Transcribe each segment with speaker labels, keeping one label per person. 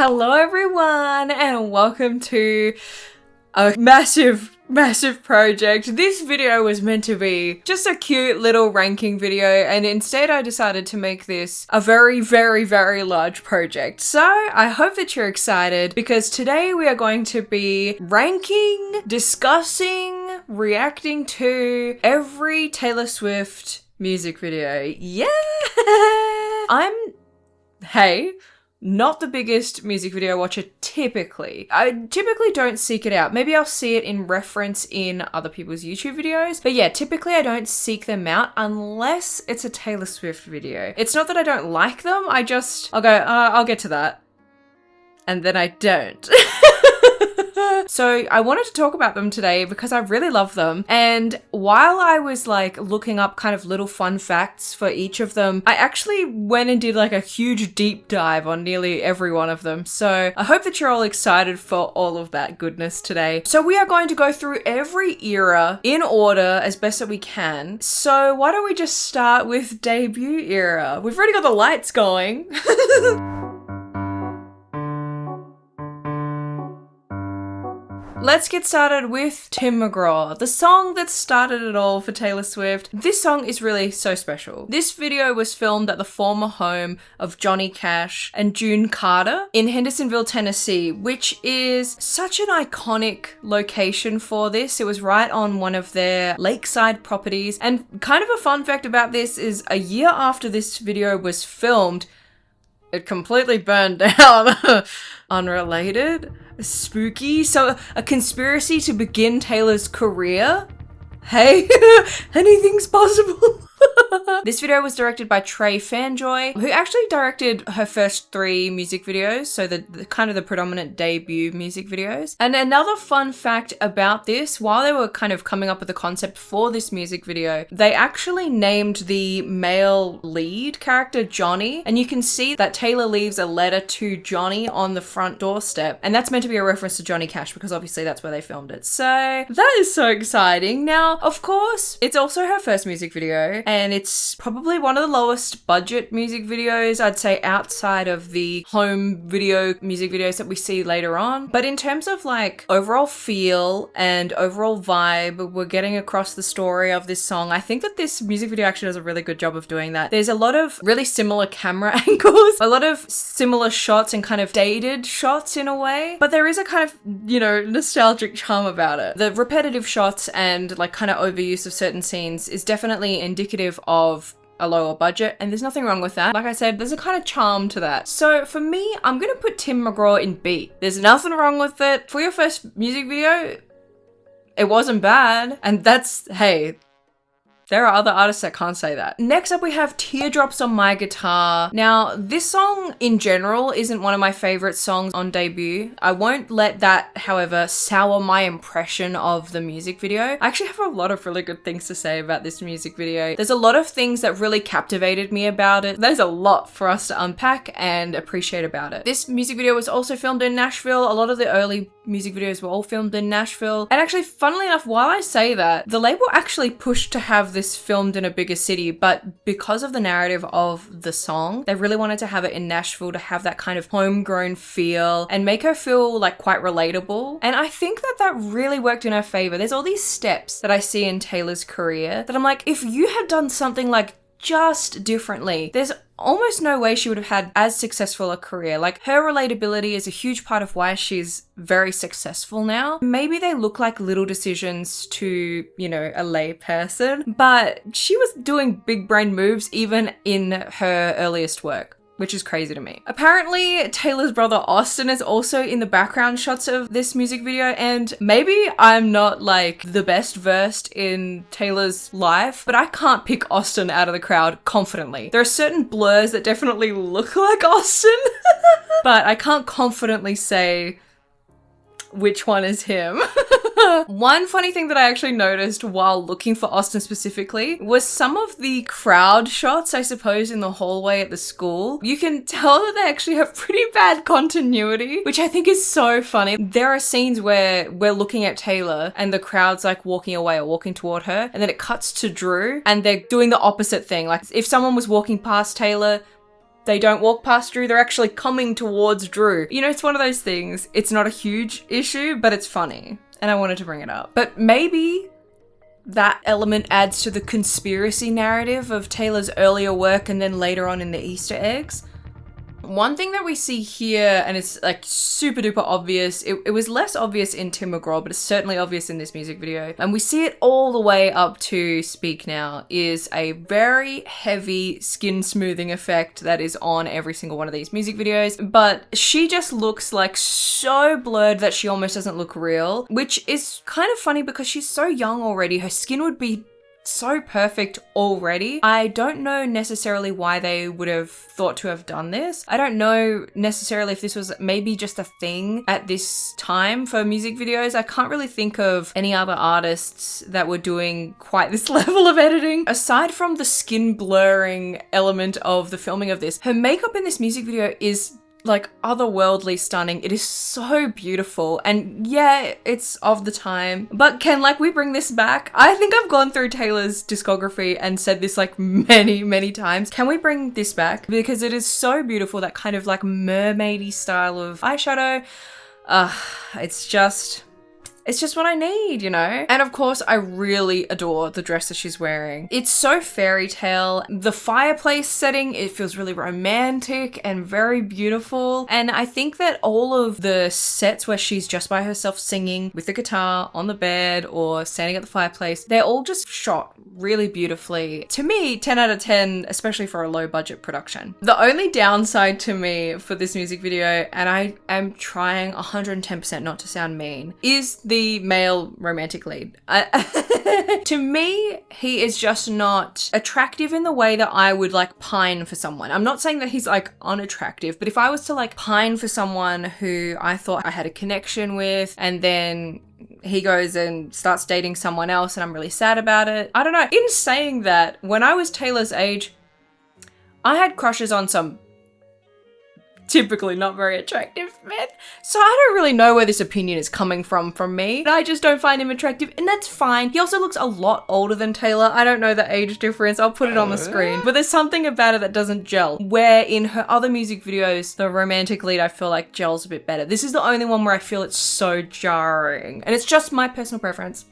Speaker 1: Hello everyone and welcome to a massive project. This video was meant to be just a cute little ranking video, and instead I decided to make this a very large project. So I hope that you're excited, because today we are going to be ranking, discussing, reacting to every Taylor Swift music video. Yeah! Hey, not the biggest music video watcher typically. I typically don't seek it out. Maybe I'll see it in reference in other people's YouTube videos. But yeah, typically I don't seek them out unless it's a Taylor Swift video. It's not that I don't like them, I'll go, I'll get to that. And then I don't. So I wanted to talk about them today because I really love them. And while I was like looking up kind of little fun facts for each of them, I actually went and did like a huge deep dive on nearly every one of them. So I hope that you're all excited for all of that goodness today. So we are going to go through every era in order as best that we can. So why don't we just start with debut era? We've already got the lights going. Let's get started with Tim McGraw, the song that started it all for Taylor Swift. This song is really so special. This video was filmed at the former home of Johnny Cash and June Carter in Hendersonville, Tennessee, which is such an iconic location for this. It was right on one of their lakeside properties. And kind of a fun fact about this is a year after this video was filmed, it completely burned down. Unrelated. Spooky. So a conspiracy to begin Taylor's career? Hey, anything's possible. This video was directed by Trey Fanjoy, who actually directed her first 3 music videos, so the kind of the predominant debut music videos. And another fun fact about this, while they were kind of coming up with the concept for this music video, they actually named the male lead character Johnny, and you can see that Taylor leaves a letter to Johnny on the front doorstep, and that's meant to be a reference to Johnny Cash because obviously that's where they filmed it. So that is so exciting. Now, of course, it's also her first music video, and it's probably one of the lowest budget music videos, I'd say, outside of the home video music videos that we see later on. But in terms of like overall feel and overall vibe, we're getting across the story of this song. I think that this music video actually does a really good job of doing that. There's a lot of really similar camera angles, a lot of similar shots and kind of dated shots in a way, but there is a kind of, you know, nostalgic charm about it. The repetitive shots and like kind of overuse of certain scenes is definitely indicative of a lower budget, and there's nothing wrong with that. Like I said, there's a kind of charm to that. So for me, I'm gonna put Tim McGraw in B. There's nothing wrong with it. For your first music video, it wasn't bad, and that's, hey, there are other artists that can't say that. Next up, we have Teardrops on My Guitar. Now, this song in general isn't one of my favorite songs on debut. I won't let that, however, sour my impression of the music video. I actually have a lot of really good things to say about this music video. There's a lot of things that really captivated me about it. There's a lot for us to unpack and appreciate about it. This music video was also filmed in Nashville. A lot of the early music videos were all filmed in Nashville. And actually, funnily enough, while I say that, the label actually pushed to have this filmed in a bigger city, but because of the narrative of the song, they really wanted to have it in Nashville to have that kind of homegrown feel and make her feel like quite relatable. And I think that that really worked in her favor. There's all these steps that I see in Taylor's career that I'm like, if you had done something like just differently, there's almost no way she would have had as successful a career. Like, her relatability is a huge part of why she's very successful now. Maybe they look like little decisions to, you know, a lay person, but she was doing big brain moves even in her earliest work, which is crazy to me. Apparently, Taylor's brother Austin is also in the background shots of this music video, and maybe I'm not like the best versed in Taylor's life, but I can't pick Austin out of the crowd confidently. There are certain blurs that definitely look like Austin, but I can't confidently say which one is him. One funny thing that I actually noticed while looking for Austin specifically was some of the crowd shots, I suppose, in the hallway at the school. You can tell that they actually have pretty bad continuity, which I think is so funny. There are scenes where we're looking at Taylor and the crowd's like walking away or walking toward her, and then it cuts to Drew and they're doing the opposite thing. Like, if someone was walking past Taylor, They don't walk past Drew, they're actually coming towards Drew. You know, it's one of those things. It's not a huge issue, but it's funny. And I wanted to bring it up. But maybe that element adds to the conspiracy narrative of Taylor's earlier work and then later on in the Easter eggs. One thing that we see here, and it's like super duper obvious, it was less obvious in Tim McGraw, but it's certainly obvious in this music video, and we see it all the way up to Speak Now, is a very heavy skin smoothing effect that is on every single one of these music videos. But she just looks like so blurred that she almost doesn't look real, which is kind of funny because she's so young already. Her skin would be so perfect already. I don't know necessarily why they would have thought to have done this. I don't know necessarily if this was maybe just a thing at this time for music videos. I can't really think of any other artists that were doing quite this level of editing. Aside from the skin blurring element of the filming of this, her makeup in this music video is like otherworldly stunning. It is so beautiful, and yeah, it's of the time, but can we bring this back? I think I've gone through Taylor's discography and said this like many times. Can we bring this back? Because it is so beautiful, that kind of like mermaidy style of eyeshadow. It's just what I need, you know? And of course, I really adore the dress that she's wearing. It's so fairy tale. The fireplace setting, it feels really romantic and very beautiful. And I think that all of the sets where she's just by herself singing with the guitar on the bed or standing at the fireplace, they're all just shot really beautifully. To me, 10 out of 10, especially for a low budget production. The only downside to me for this music video, and I am trying 110% not to sound mean, is the male romantic lead. To me, he is just not attractive in the way that I would like pine for someone. I'm not saying that he's like unattractive, but if I was to like pine for someone who I thought I had a connection with, and then he goes and starts dating someone else and I'm really sad about it. I don't know. In saying that, when I was Taylor's age, I had crushes on some typically not very attractive men. So I don't really know where this opinion is coming from me. I just don't find him attractive, and that's fine. He also looks a lot older than Taylor. I don't know the age difference. I'll put it on the screen. But there's something about it that doesn't gel. Where in her other music videos, the romantic lead I feel like gels a bit better. This is the only one where I feel it's so jarring. And it's just my personal preference.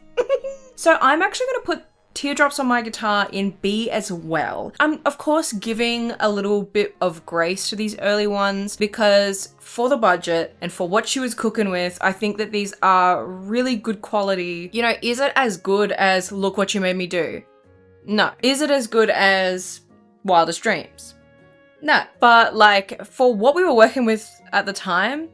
Speaker 1: So I'm actually going to put Teardrops on My Guitar in B as well. I'm of course giving a little bit of grace to these early ones because for the budget and for what she was cooking with, I think that these are really good quality. You know, is it as good as Look What You Made Me Do? No. Is it as good as Wildest Dreams? No. But like for what we were working with at the time,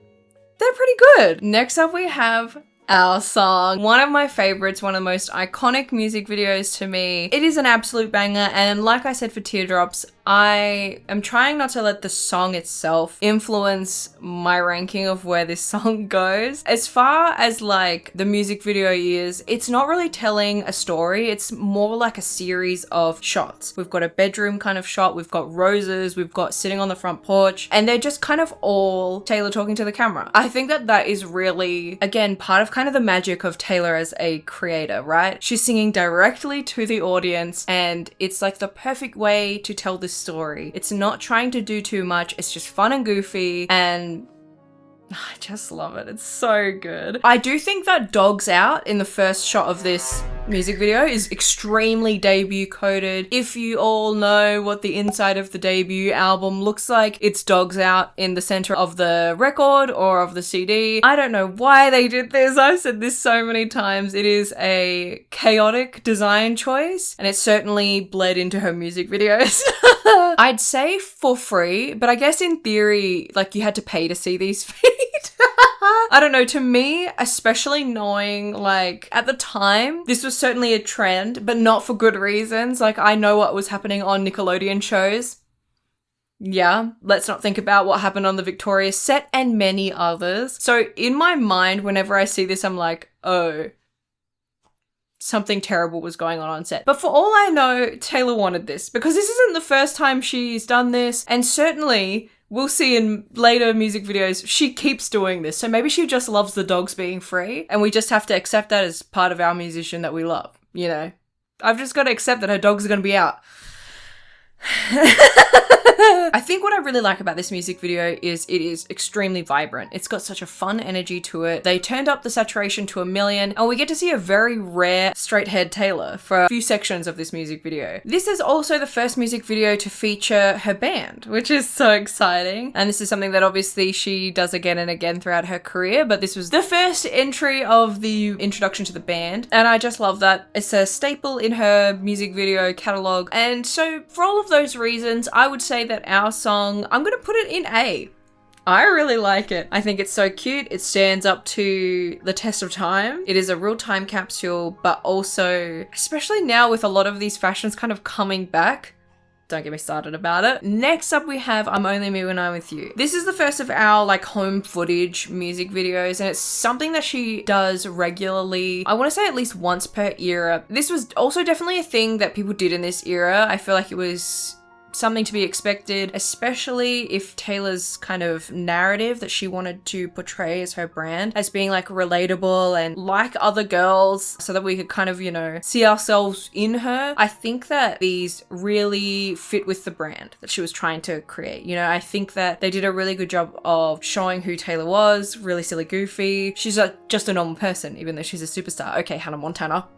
Speaker 1: they're pretty good. Next up we have Our Song. One of my favorites, one of the most iconic music videos to me. It is an absolute banger, and like I said for Teardrops, I am trying not to let the song itself influence my ranking of where this song goes. As far as like the music video is, it's not really telling a story. It's more like a series of shots. We've got a bedroom kind of shot, we've got roses, we've got sitting on the front porch, and they're just kind of all Taylor talking to the camera. I think that that is really, again, part of kind of the magic of Taylor as a creator, right? She's singing directly to the audience, and it's like the perfect way to tell this story. It's not trying to do too much. It's just fun and goofy, and I just love it. It's so good. I do think that Dogs Out in the first shot of this music video is extremely debut coded. If you all know what the inside of the debut album looks like, it's Dogs Out in the center of the record or of the CD. I don't know why they did this. I've said this so many times. It is a chaotic design choice, and it certainly bled into her music videos. I'd say for free, but I guess in theory, like you had to pay to see these feet. I don't know, to me, especially knowing like at the time, this was certainly a trend, but not for good reasons. Like I know what was happening on Nickelodeon shows. Yeah, let's not think about what happened on the Victorious set and many others. So in my mind, whenever I see this, I'm like, oh, something terrible was going on set. But for all I know, Taylor wanted this because this isn't the first time she's done this, and certainly we'll see in later music videos, she keeps doing this. So maybe she just loves the dogs being free, and we just have to accept that as part of our musician that we love, you know? I've just got to accept that her dogs are going to be out. I think what I really like about this music video is it is extremely vibrant. It's got such a fun energy to it. They turned up the saturation to 1,000,000 and we get to see a very rare straight-haired Taylor for a few sections of this music video. This is also the first music video to feature her band, which is so exciting. And this is something that obviously she does again and again throughout her career, but this was the first entry of the introduction to the band. And I just love that. It's a staple in her music video catalog. And so for all of those reasons, I would say that our song, I'm going to put it in A. I really like it. I think it's so cute. It stands up to the test of time. It is a real time capsule, but also, especially now with a lot of these fashions kind of coming back, don't get me started about it. Next up we have I'm Only Me When I'm With You. This is the first of our like home footage music videos and it's something that she does regularly. I want to say at least once per era. This was also definitely a thing that people did in this era. I feel like it was something to be expected, especially if Taylor's kind of narrative that she wanted to portray as her brand as being like relatable and like other girls so that we could kind of, you know, see ourselves in her. I think that these really fit with the brand that she was trying to create. You know, I think that they did a really good job of showing who Taylor was, really silly, goofy. She's just a normal person, even though she's a superstar. Okay, Hannah Montana.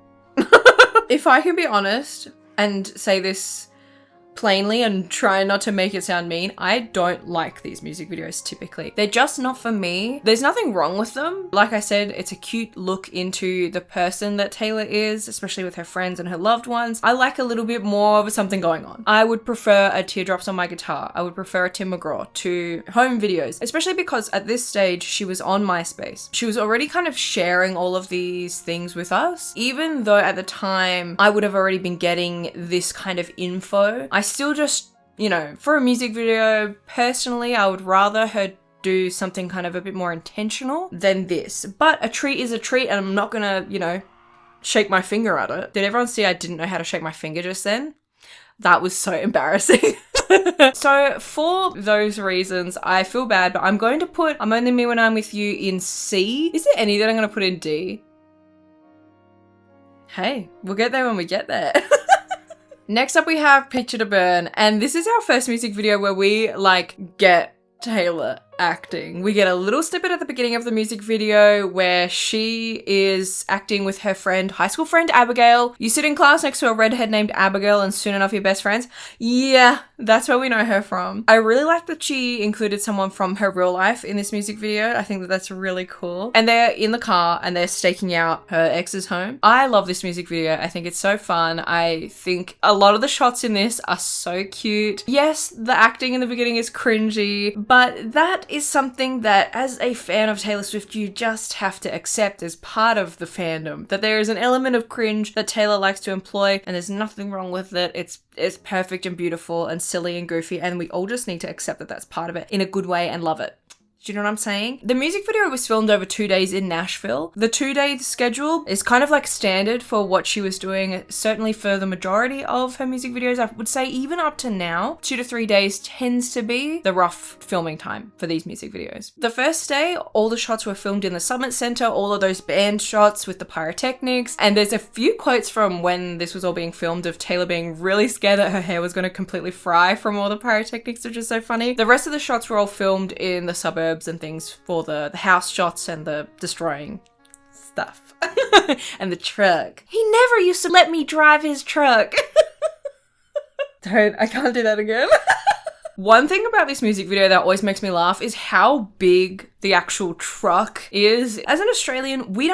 Speaker 1: If I can be honest and say this plainly and try not to make it sound mean, I don't like these music videos typically. They're just not for me. There's nothing wrong with them. Like I said, it's a cute look into the person that Taylor is, especially with her friends and her loved ones. I like a little bit more of something going on. I would prefer a Teardrops on My Guitar. I would prefer a Tim McGraw to home videos, especially because at this stage she was on MySpace. She was already kind of sharing all of these things with us, even though at the time I would have already been getting this kind of info. I still just, you know, for a music video, personally, I would rather her do something kind of a bit more intentional than this. But a treat is a treat and I'm not gonna, you know, shake my finger at it. Did everyone see I didn't know how to shake my finger just then? That was so embarrassing. So for those reasons, I feel bad, but I'm going to put I'm Only Me When I'm With You in C. Is there any that I'm going to put in D? Hey, we'll get there when we get there. Next up we have Picture to Burn, and this is our first music video where we like get Taylor acting. We get a little snippet at the beginning of the music video where she is acting with her friend, high school friend Abigail. You sit in class next to a redhead named Abigail and soon enough you're best friends. Yeah, that's where we know her from. I really like that she included someone from her real life in this music video. I think that that's really cool. And they're in the car and they're staking out her ex's home. I love this music video. I think it's so fun. I think a lot of the shots in this are so cute. Yes, the acting in the beginning is cringy, but that is something that as a fan of Taylor Swift you just have to accept as part of the fandom, that there is an element of cringe that Taylor likes to employ and there's nothing wrong with it. It's perfect and beautiful and silly and goofy and we all just need to accept that that's part of it in a good way and love it. Do you know what I'm saying? The music video was filmed over 2 days in Nashville. The 2-day schedule is kind of like standard for what she was doing, certainly for the majority of her music videos. I would say even up to now, 2 to 3 days tends to be the rough filming time for these music videos. The first day, all the shots were filmed in the Summit Center, all of those band shots with the pyrotechnics. And there's a few quotes from when this was all being filmed of Taylor being really scared that her hair was going to completely fry from all the pyrotechnics, which is so funny. The rest of the shots were all filmed in the suburbs and things for the house shots and the destroying stuff. And the truck. He never used to let me drive his truck. I can't do that again. One thing about this music video that always makes me laugh is how big the actual truck is. As an Australian, we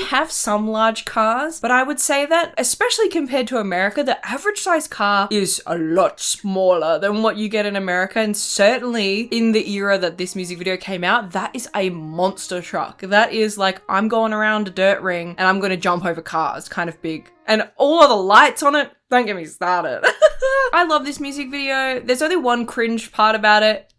Speaker 1: have some large cars, but I would say that, especially compared to America, the average size car is a lot smaller than what you get in America. And certainly in the era that this music video came out, that is a monster truck. That is like, I'm going around a dirt ring and I'm going to jump over cars, kind of big. And all of the lights on it, don't get me started. I love this music video. There's only one cringe part about it.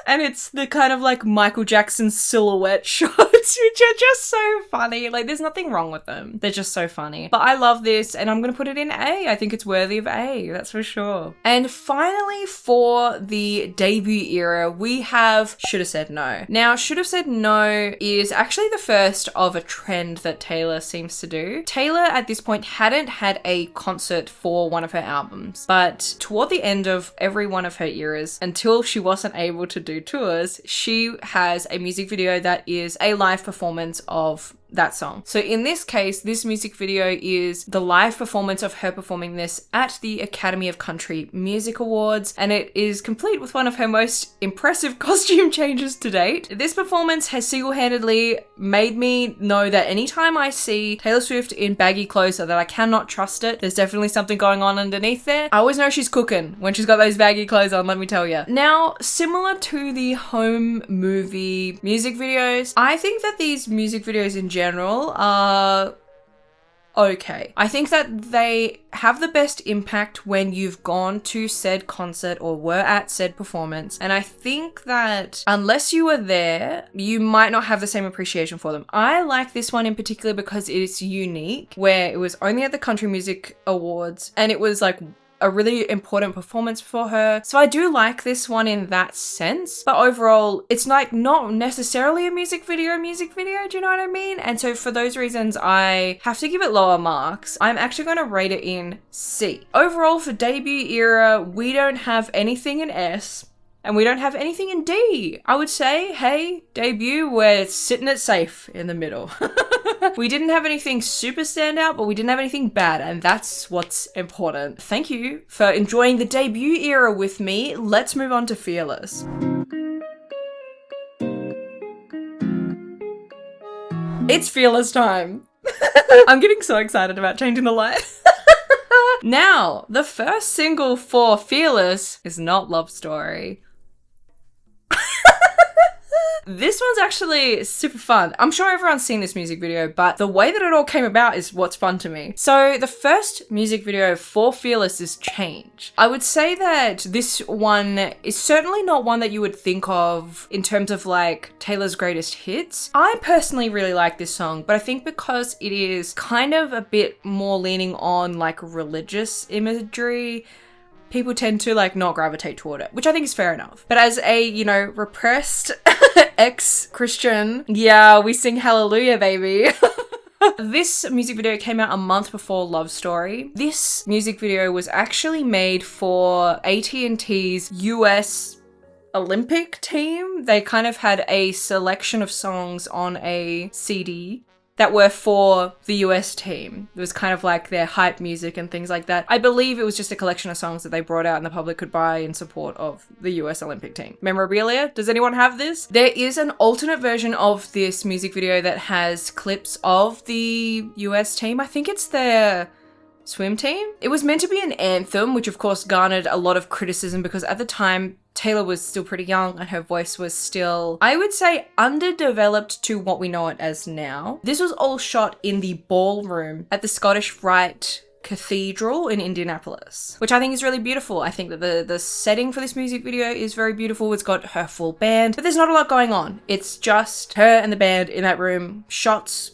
Speaker 1: And it's the kind of like Michael Jackson silhouette shot which are just so funny. Like, there's nothing wrong with them. They're just so funny. But I love this, and I'm gonna put it in A. I think it's worthy of A, that's for sure. And finally, for the debut era, we have Should Have Said No. Now, Should Have Said No is actually the first of a trend that Taylor seems to do. Taylor, at this point, hadn't had a concert for one of her albums, but toward the end of every one of her eras, until she wasn't able to do tours, she has a music video that is a live performance of that song. So in this case, this music video is the live performance of her performing this at the Academy of Country Music Awards, and it is complete with one of her most impressive costume changes to date. This performance has single-handedly made me know that anytime I see Taylor Swift in baggy clothes so that I cannot trust it, there's definitely something going on underneath there. I always know she's cooking when she's got those baggy clothes on, let me tell you. Now, similar to the home movie music videos, I think that these music videos in general are okay. I think that they have the best impact when you've gone to said concert or were at said performance. And I think that unless you were there, you might not have the same appreciation for them. I like this one in particular because it's unique, where it was only at the Country Music Awards and it was like a really important performance for her. So I do like this one in that sense, but overall it's like not necessarily a music video, do you know what I mean? And so for those reasons, I have to give it lower marks. I'm actually going to rate it in C. Overall, for debut era, we don't have anything in S, and we don't have anything in D. I would say, hey, debut, we're sitting it safe in the middle. We didn't have anything super standout, but we didn't have anything bad, and that's what's important. Thank you for enjoying the debut era with me. Let's move on to Fearless. It's Fearless time. I'm getting so excited about changing the light. Now, the first single for Fearless is not Love Story. This one's actually super fun. I'm sure everyone's seen this music video, but the way that it all came about is what's fun to me. So the first music video for Fearless is Change. I would say that this one is certainly not one that you would think of in terms of like Taylor's greatest hits. I personally really like this song, but I think because it is kind of a bit more leaning on like religious imagery, people tend to like not gravitate toward it, which I think is fair enough. But as a, you know, repressed ex-Christian, yeah, we sing hallelujah, baby. This music video came out a month before Love Story. This music video was actually made for AT&T's US Olympic team. They kind of had a selection of songs on a CD that were for the US team. It was kind of like their hype music and things like that. I believe it was just a collection of songs that they brought out and the public could buy in support of the US Olympic team. Memorabilia? Does anyone have this? There is an alternate version of this music video that has clips of the US team. I think it's their swim team. It was meant to be an anthem, which of course garnered a lot of criticism because at the time, Taylor was still pretty young and her voice was still, I would say, underdeveloped to what we know it as now. This was all shot in the ballroom at the Scottish Rite Cathedral in Indianapolis, which I think is really beautiful. I think that the setting for this music video is very beautiful. It's got her full band, but there's not a lot going on. It's just her and the band in that room, shots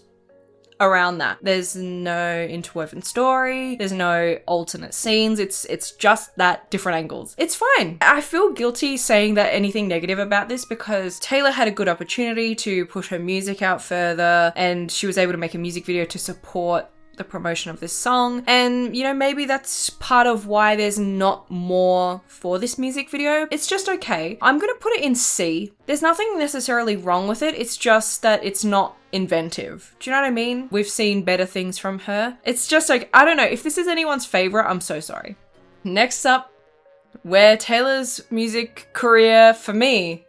Speaker 1: around that. There's no interwoven story. There's no alternate scenes. It's just that different angles. It's fine. I feel guilty saying that anything negative about this because Taylor had a good opportunity to push her music out further and she was able to make a music video to support the promotion of this song. And, you know, maybe that's part of why there's not more for this music video. It's just okay. I'm gonna put it in C. There's nothing necessarily wrong with it. It's just that it's not inventive. Do you know what I mean? We've seen better things from her. It's just like, I don't know. If this is anyone's favorite, I'm so sorry. Next up, where Taylor's music career for me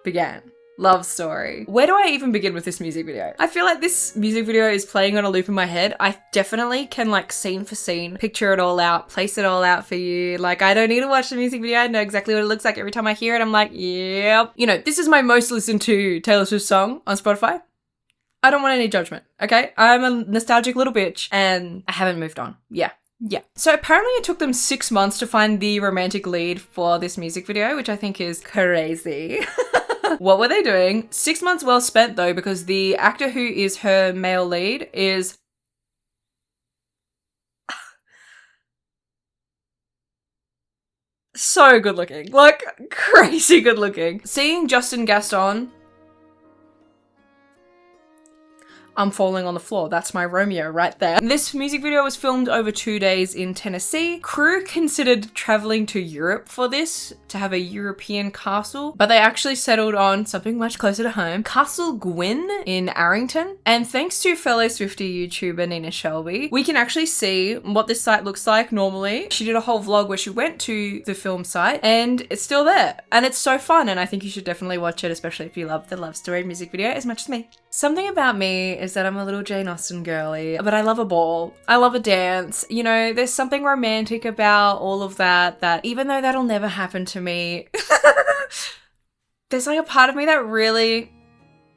Speaker 1: began. Love Story. Where do I even begin with this music video? I feel like this music video is playing on a loop in my head. I definitely can like scene for scene, picture it all out, place it all out for you. Like I don't need to watch the music video. I know exactly what it looks like every time I hear it. I'm like, yep. You know, this is my most listened to Taylor Swift song on Spotify. I don't want any judgment, okay? I'm a nostalgic little bitch and I haven't moved on. Yeah. So apparently it took them 6 months to find the romantic lead for this music video, which I think is crazy. What were they doing? 6 months well spent though, because the actor who is her male lead is so good looking, like crazy good looking. Seeing Justin Gaston, I'm falling on the floor. That's my Romeo right there. This music video was filmed over 2 days in Tennessee. Crew considered traveling to Europe for this, to have a European castle, but they actually settled on something much closer to home, Castle Gwyn in Arrington. And thanks to fellow Swiftie YouTuber Nena Shelby, we can actually see what this site looks like normally. She did a whole vlog where she went to the film site and it's still there. And it's so fun, and I think you should definitely watch it, especially if you love the love story music video as much as me. Something about me is that I'm a little Jane Austen girly, but I love a ball. I love a dance. You know, there's something romantic about all of that, that even though that'll never happen to me, there's like a part of me that really,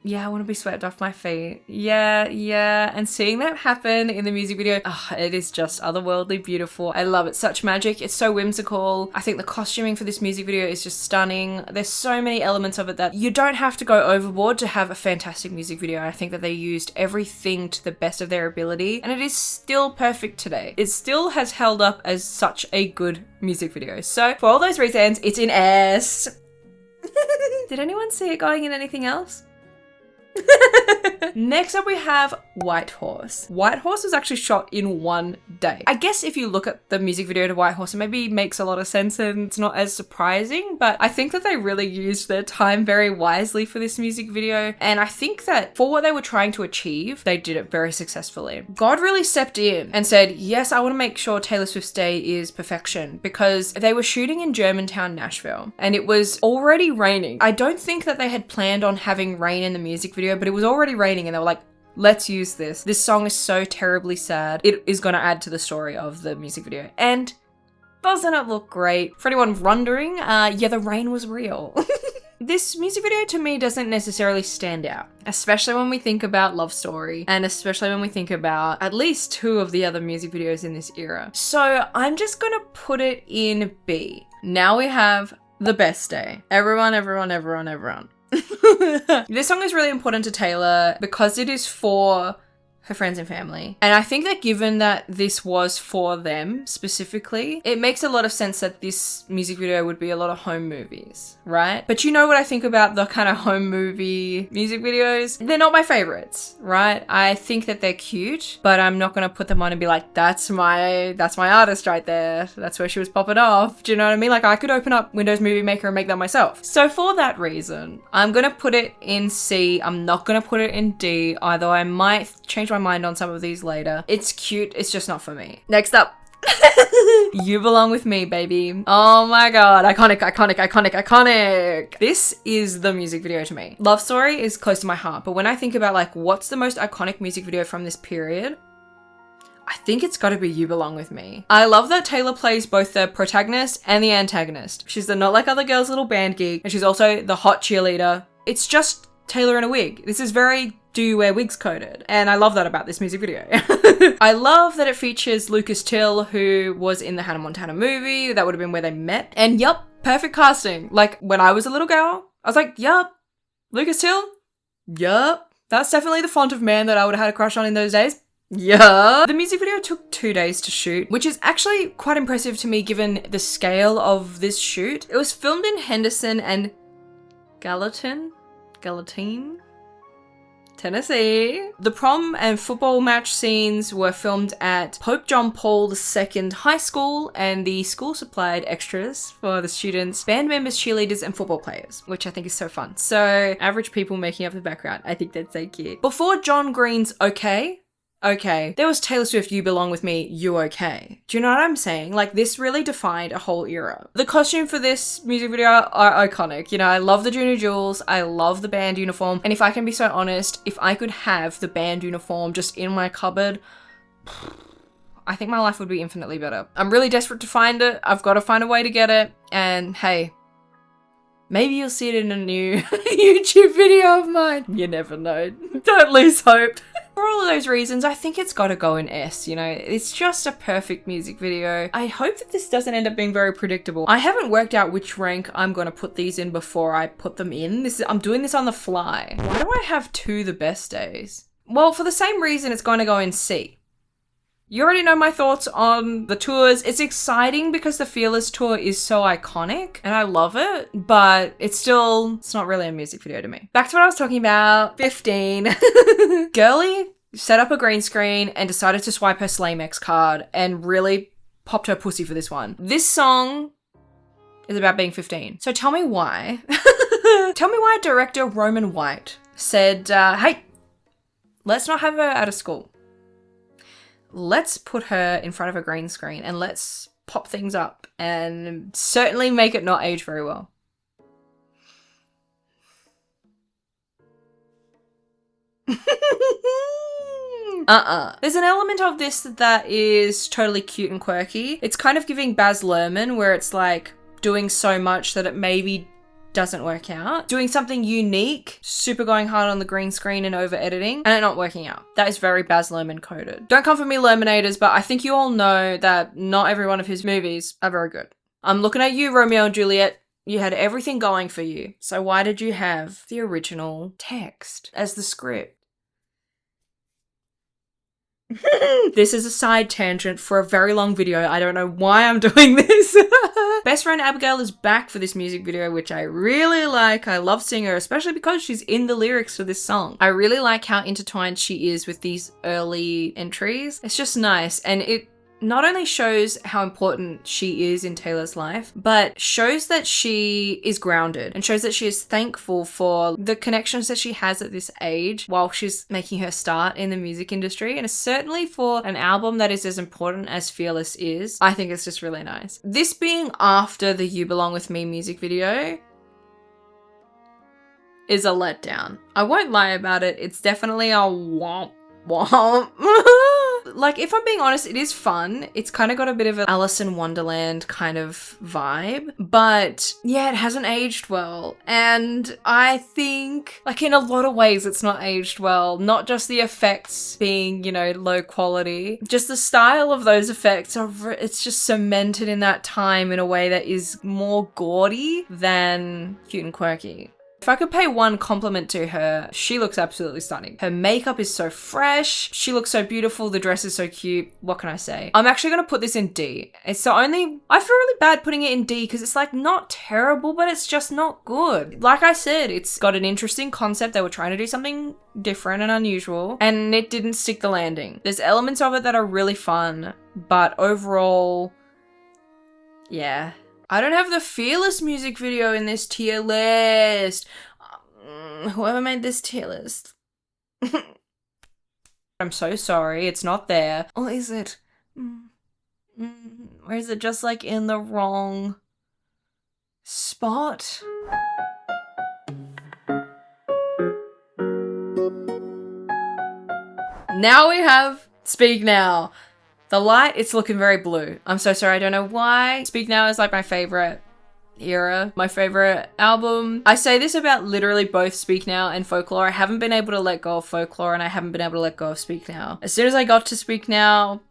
Speaker 1: yeah, I want to be swept off my feet. Yeah. And seeing that happen in the music video, it is just otherworldly beautiful. I love it. Such magic. It's so whimsical. I think the costuming for this music video is just stunning. There's so many elements of it that you don't have to go overboard to have a fantastic music video. I think that they used everything to the best of their ability, and it is still perfect today. It still has held up as such a good music video. So for all those reasons, it's in S. Did anyone see it going in anything else? Next up we have White Horse. White Horse was actually shot in 1 day. I guess if you look at the music video to White Horse, it maybe makes a lot of sense and it's not as surprising, but I think that they really used their time very wisely for this music video. And I think that for what they were trying to achieve, they did it very successfully. God really stepped in and said, yes, I want to make sure Taylor Swift's day is perfection, because they were shooting in Germantown, Nashville, and it was already raining. I don't think that they had planned on having rain in the music video, but it was already raining and they were like, let's use this. This song is so terribly sad. It is going to add to the story of the music video. And doesn't it look great? For anyone wondering, yeah, the rain was real. This music video to me doesn't necessarily stand out, especially when we think about Love Story, and especially when we think about at least 2 of the other music videos in this era. So I'm just gonna put it in B. Now we have The Best Day. Everyone. This song is really important to Taylor because it is for her friends and family. And I think that given that this was for them specifically, it makes a lot of sense that this music video would be a lot of home movies, right? But you know what I think about the kind of home movie music videos? They're not my favorites, right? I think that they're cute, but I'm not gonna put them on and be like, that's my artist right there. That's where she was popping off. Do you know what I mean? Like, I could open up Windows Movie Maker and make that myself. So for that reason, I'm gonna put it in C. I'm not gonna put it in D, although I might change my mind on some of these later. It's cute, it's just not for me. Next up. You Belong With Me, baby. Oh my god, iconic. This is the music video to me. Love Story is close to my heart, but when I think about like what's the most iconic music video from this period, I think it's gotta be You Belong With Me. I love that Taylor plays both the protagonist and the antagonist. She's the not like other girls little band geek, and she's also the hot cheerleader. It's just Taylor in a wig. This is very Do You Wear Wigs coded, and I love that about this music video. I love that it features Lucas Till, who was in the Hannah Montana movie. That would have been where they met. And yup, perfect casting. Like, when I was a little girl, I was like, yup, Lucas Till, yup. That's definitely the font of man that I would have had a crush on in those days. Yeah. The music video took 2 days to shoot, which is actually quite impressive to me given the scale of this shoot. It was filmed in Henderson and Gallatin, Tennessee. The prom and football match scenes were filmed at Pope John Paul II High School, and the school supplied extras for the students, band members, cheerleaders, and football players, which I think is so fun. So average people making up the background. I think that's so cute. Before John Green's Okay, there was Taylor Swift, You Belong With Me, You Okay. Do you know what I'm saying? Like, this really defined a whole era. The costume for this music video are iconic. You know, I love the Juno Jewels, I love the band uniform, and if I can be so honest, if I could have the band uniform just in my cupboard, I think my life would be infinitely better. I'm really desperate to find it. I've got to find a way to get it, and hey, maybe you'll see it in a new YouTube video of mine. You never know. Don't lose hope. For all of those reasons, I think it's gotta go in S, you know? It's just a perfect music video. I hope that this doesn't end up being very predictable. I haven't worked out which rank I'm gonna put these in before I put them in. I'm doing this on the fly. Why do I have 2 the best days? Well, for the same reason, it's going to go in C. You already know my thoughts on the tours. It's exciting because the Fearless tour is so iconic and I love it, but it's not really a music video to me. Back to what I was talking about, 15. Girly set up a green screen and decided to swipe her Slaymex card and really popped her pussy for this one. This song is about being 15. So tell me why. Tell me why director Roman White said, hey, let's not have her out of school. Let's put her in front of a green screen and let's pop things up and certainly make it not age very well. There's an element of this that is totally cute and quirky. It's kind of giving Baz Luhrmann, where it's like doing so much that it maybe doesn't work out. Doing something unique, super going hard on the green screen and over editing, and it not working out. That is very Baz Luhrmann coded. Don't come for me, Luhrmannators, but I think you all know that not every one of his movies are very good. I'm looking at you, Romeo and Juliet. You had everything going for you. So why did you have the original text as the script? This is a side tangent for a very long video. I don't know why I'm doing this. Best friend Abigail is back for this music video, which I really like. I love seeing her, especially because she's in the lyrics for this song. I really like how intertwined she is with these early entries. It's just nice, and it not only shows how important she is in Taylor's life, but shows that she is grounded and shows that she is thankful for the connections that she has at this age while she's making her start in the music industry. And certainly for an album that is as important as Fearless is, I think it's just really nice. This being after the You Belong With Me music video is a letdown. I won't lie about it. It's definitely a womp womp. Like, if I'm being honest, it is fun. It's kind of got a bit of an Alice in Wonderland kind of vibe, but yeah, it hasn't aged well. And I think, like, in a lot of ways, it's not aged well. Not just the effects being, you know, low quality, just the style of those effects it's just cemented in that time in a way that is more gaudy than cute and quirky. If I could pay one compliment to her, she looks absolutely stunning. Her makeup is so fresh. She looks so beautiful. The dress is so cute. What can I say? I'm actually going to put this in D. It's the only... I feel really bad putting it in D because it's like not terrible, but it's just not good. Like I said, it's got an interesting concept. They were trying to do something different and unusual, and it didn't stick the landing. There's elements of it that are really fun, but overall, yeah. I don't have the Fearless music video in this tier list. Whoever made this tier list. I'm so sorry, it's not there. Or is it? Or is it just like in the wrong spot? Now we have Speak Now. The light, it's looking very blue. I'm so sorry, I don't know why. Speak Now is like my favorite era, my favorite album. I say this about literally both Speak Now and Folklore. I haven't been able to let go of Folklore and I haven't been able to let go of Speak Now. As soon as I got to Speak Now,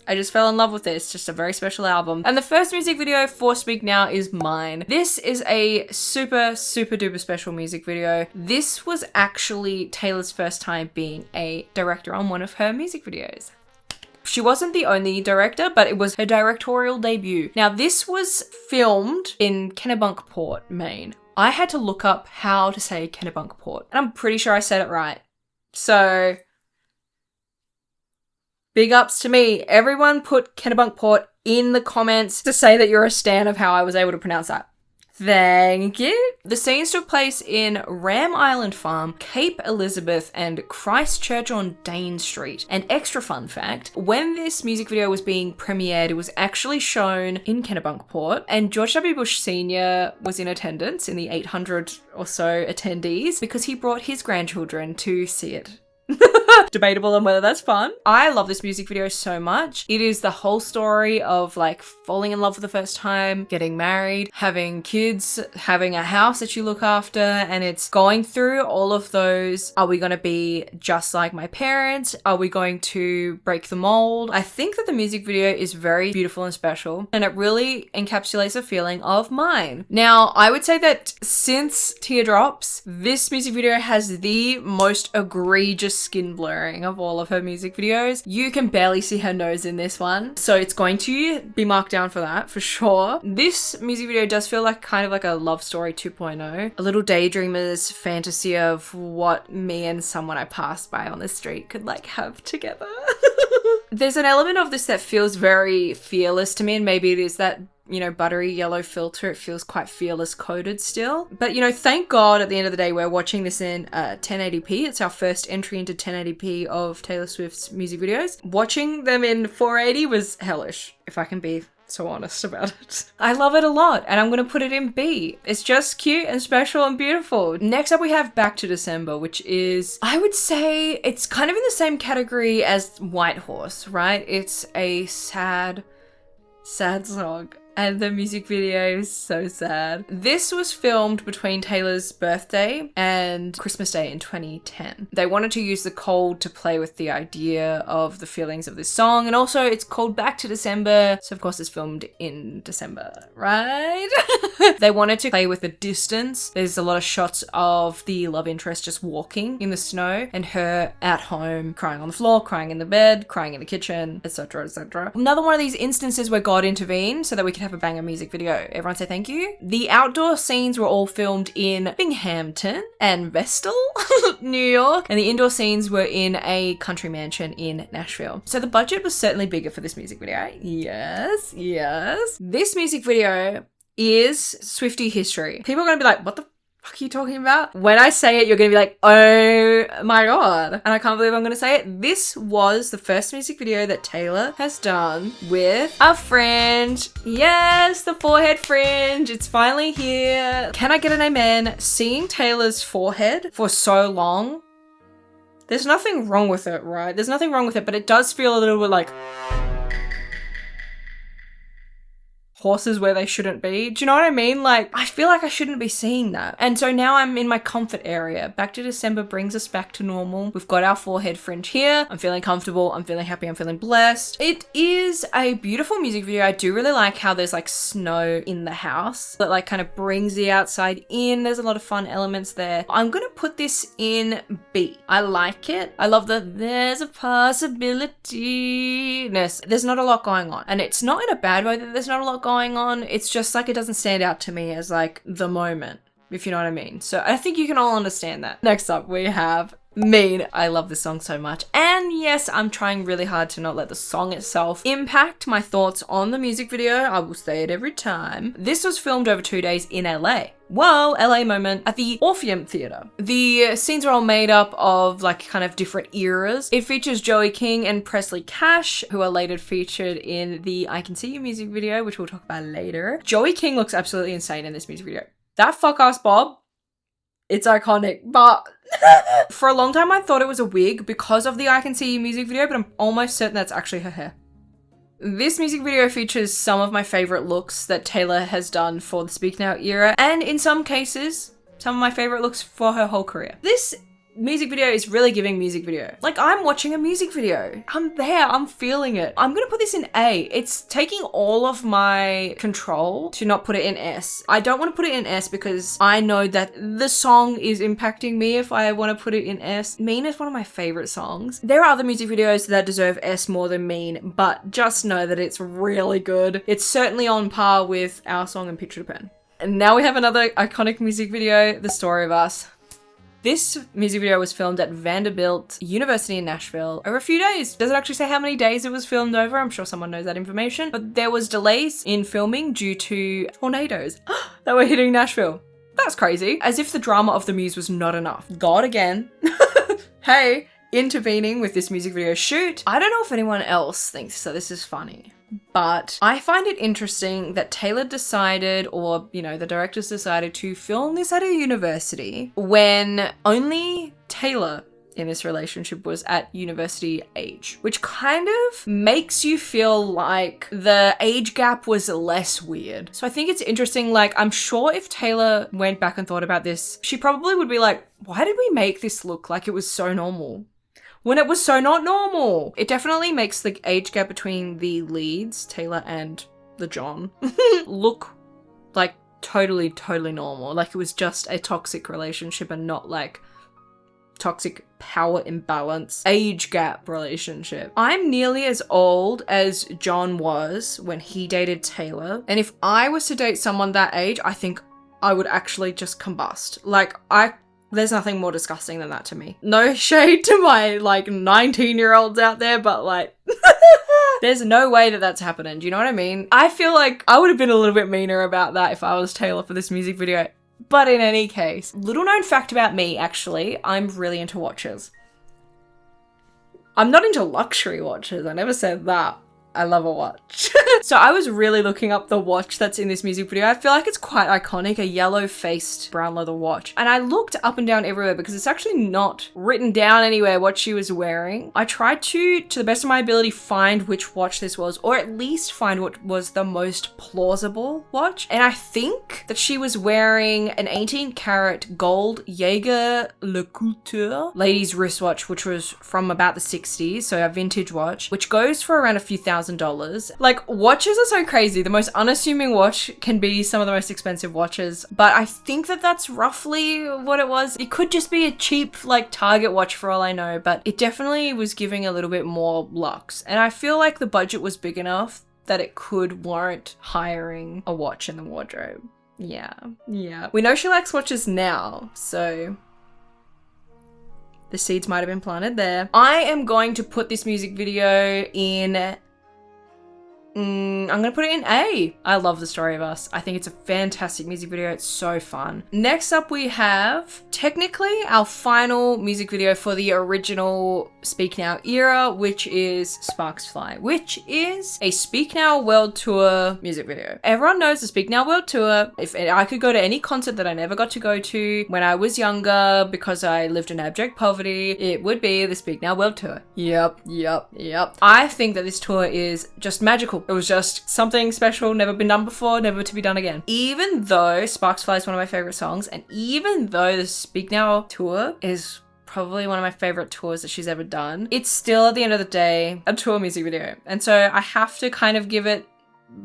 Speaker 1: I just fell in love with it. It's just a very special album. And the first music video for Speak Now is mine. This is a super, super duper special music video. This was actually Taylor's first time being a director on one of her music videos. She wasn't the only director, but it was her directorial debut. Now, this was filmed in Kennebunkport, Maine. I had to look up how to say Kennebunkport, and I'm pretty sure I said it right. So, big ups to me. Everyone put Kennebunkport in the comments to say that you're a stan of how I was able to pronounce that. Thank you. The scenes took place in Ram Island Farm, Cape Elizabeth, and Christchurch on Dane Street. An extra fun fact, when this music video was being premiered, it was actually shown in Kennebunkport, and George W. Bush Sr. was in attendance in the 800 or so attendees because he brought his grandchildren to see it. Debatable on whether that's fun. I love this music video so much. It is the whole story of like falling in love for the first time, getting married, having kids, having a house that you look after, and it's going through all of those. Are we going to be just like my parents? Are we going to break the mold? I think that the music video is very beautiful and special, and it really encapsulates a feeling of mine. Now, I would say that since Teardrops, this music video has the most egregious skin blurring of all of her music videos. You can barely see her nose in this one, so it's going to be marked down for that for sure. This music video does feel like kind of like a love story 2.0, a little daydreamer's fantasy of what me and someone I passed by on the street could like have together. There's an element of this that feels very fearless to me, and maybe it is that, you know, buttery yellow filter. It feels quite fearless coded still. But, you know, thank God at the end of the day, we're watching this in 1080p. It's our first entry into 1080p of Taylor Swift's music videos. Watching them in 480 was hellish, if I can be so honest about it. I love it a lot, and I'm gonna put it in B. It's just cute and special and beautiful. Next up we have Back to December, which is, I would say it's kind of in the same category as White Horse, right? It's a sad song. And the music video is so sad. This was filmed between Taylor's birthday and Christmas Day in 2010. They wanted to use the cold to play with the idea of the feelings of this song. And also it's called Back to December. So of course it's filmed in December, right? They wanted to play with the distance. There's a lot of shots of the love interest just walking in the snow and her at home crying on the floor, crying in the bed, crying in the kitchen, etc, etc. Another one of these instances where God intervened so that we could have a banger music video. Everyone say thank you. The outdoor scenes were all filmed in Binghamton and Vestal, New York, and the indoor scenes were in a country mansion in Nashville. So the budget was certainly bigger for this music video. Yes, yes. This music video is Swiftie history. People are gonna be like, what the fuck are you talking about? When I say it, you're gonna be like, oh my God. And I can't believe I'm gonna say it. This was the first music video that Taylor has done with a fringe. Yes, the forehead fringe. It's finally here. Can I get an amen? Seeing Taylor's forehead for so long, there's nothing wrong with it, right? There's nothing wrong with it, but it does feel a little bit like horses where they shouldn't be. Do you know what I mean? Like, I feel like I shouldn't be seeing that. And so now I'm in my comfort area. Back to December brings us back to normal. We've got our forehead fringe here. I'm feeling comfortable. I'm feeling happy. I'm feeling blessed. It is a beautiful music video. I do really like how there's like snow in the house that like kind of brings the outside in. There's a lot of fun elements there. I'm gonna put this in B. I like it. I love the there's a possibility-ness. There's not a lot going on. And it's not in a bad way that there's not a lot going on. It's just like it doesn't stand out to me as like the moment, if you know what I mean. So I think you can all understand that. Next up we have Mean. I love this song so much. And yes, I'm trying really hard to not let the song itself impact my thoughts on the music video. I will say it every time. This was filmed over 2 days in LA. Whoa, LA moment at the Orpheum Theatre. The scenes are all made up of like kind of different eras. It features Joey King and Presley Cash, who are later featured in the I Can See You music video, which we'll talk about later. Joey King looks absolutely insane in this music video. That fuck-ass bob, it's iconic, but for a long time I thought it was a wig because of the I Can See You music video, but I'm almost certain that's actually her hair. This music video features some of my favorite looks that Taylor has done for the Speak Now era, and in some cases, some of my favorite looks for her whole career. This music video is really giving music video. Like, I'm watching a music video. I'm there, I'm feeling it. I'm gonna put this in A. It's taking all of my control to not put it in S. I don't want to put it in S because I know that the song is impacting me if I want to put it in S. Mean is one of my favorite songs. There are other music videos that deserve S more than Mean, but just know that it's really good. It's certainly on par with our song and Picture to Pen. And now we have another iconic music video, The Story of Us. This music video was filmed at Vanderbilt University in Nashville over a few days. Does it actually say how many days it was filmed over? I'm sure someone knows that information. But there was delays in filming due to tornadoes that were hitting Nashville. That's crazy. As if the drama of the muse was not enough. God again. Hey, intervening with this music video shoot. I don't know if anyone else thinks that this is funny, but I find it interesting that Taylor decided, or, you know, the directors decided to film this at a university when only Taylor in this relationship was at university age, which kind of makes you feel like the age gap was less weird. So I think it's interesting. Like, I'm sure if Taylor went back and thought about this, she probably would be like, why did we make this look like it was so normal when it was so not normal? It definitely makes the age gap between the leads, Taylor and the John, look like totally normal. Like it was just a toxic relationship and not like toxic power imbalance age gap relationship. I'm nearly as old as John was when he dated Taylor, and if I was to date someone that age, I think I would actually just combust. Like, there's nothing more disgusting than that to me. No shade to my like 19-year-olds out there, but like there's no way that that's happening. Do you know what I mean? I feel like I would have been a little bit meaner about that if I was Taylor for this music video. But in any case, little known fact about me, actually, I'm really into watches. I'm not into luxury watches. I never said that. I love a watch. So I was really looking up the watch that's in this music video. I feel like it's quite iconic, a yellow-faced brown leather watch. And I looked up and down everywhere because it's actually not written down anywhere what she was wearing. I tried to the best of my ability, find which watch this was, or at least find what was the most plausible watch. And I think that she was wearing an 18-karat gold Jaeger LeCoultre ladies wristwatch, which was from about the 60s, so a vintage watch, which goes for around a few $1,000. Like, watches are so crazy. The most unassuming watch can be some of the most expensive watches, but I think that that's roughly what it was. It could just be a cheap, like, Target watch for all I know, but it definitely was giving a little bit more luxe. And I feel like the budget was big enough that it could warrant hiring a watch in the wardrobe. Yeah. We know she likes watches now, so the seeds might have been planted there. I am going to put this music video in I'm gonna put it in A. I love The Story of Us. I think it's a fantastic music video. It's so fun. Next up we have technically our final music video for the original Speak Now era, which is Sparks Fly, which is a Speak Now World Tour music video. Everyone knows the Speak Now World Tour. If I could go to any concert that I never got to go to when I was younger because I lived in abject poverty, it would be the Speak Now World Tour. Yep. I think that this tour is just magical. It was just something special, never been done before, never to be done again. Even though Sparks Fly is one of my favorite songs, and even though the Speak Now tour is probably one of my favorite tours that she's ever done, it's still at the end of the day a tour music video. And so I have to kind of give it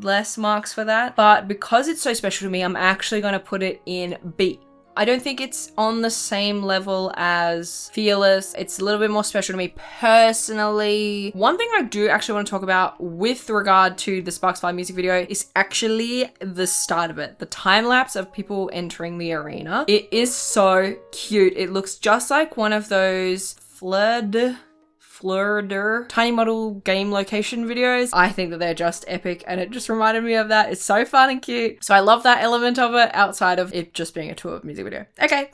Speaker 1: less marks for that. But because it's so special to me, I'm actually going to put it in B. I don't think it's on the same level as Fearless. It's a little bit more special to me personally. One thing I do actually want to talk about with regard to the Sparks Fly music video is actually the start of it. The time lapse of people entering the arena. It is so cute. It looks just like one of those Flirder tiny model game location videos. I think that they're just epic and it just reminded me of that. It's so fun and cute. So I love that element of it outside of it just being a tour music video. Okay.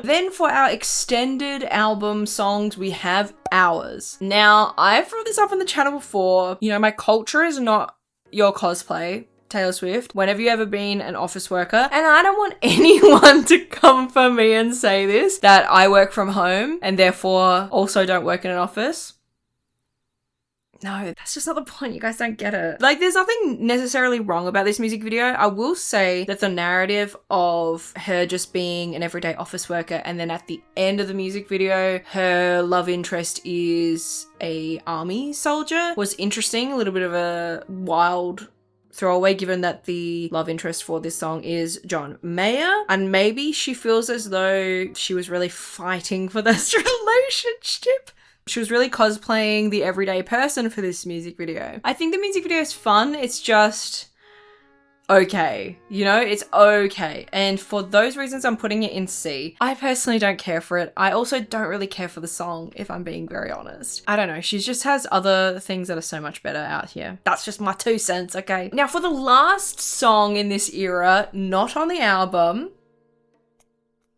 Speaker 1: Then for our extended album songs, we have Hours. Now, I've brought this up on the channel before. You know, my culture is not your cosplay, Taylor Swift. When have you ever been an office worker? And I don't want anyone to come for me and say this, that I work from home and therefore also don't work in an office. No, that's just not the point. You guys don't get it. Like, there's nothing necessarily wrong about this music video. I will say that the narrative of her just being an everyday office worker and then at the end of the music video, her love interest is a army soldier was interesting. A little bit of a wild throwaway given that the love interest for this song is John Mayer, and maybe she feels as though she was really fighting for this relationship. She was really cosplaying the everyday person for this music video. I think the music video is fun. It's just okay. You know, it's okay. And for those reasons, I'm putting it in C. I personally don't care for it. I also don't really care for the song, if I'm being very honest. I don't know. She just has other things that are so much better out here. That's just my 2 cents, okay? Now, for the last song in this era, not on the album,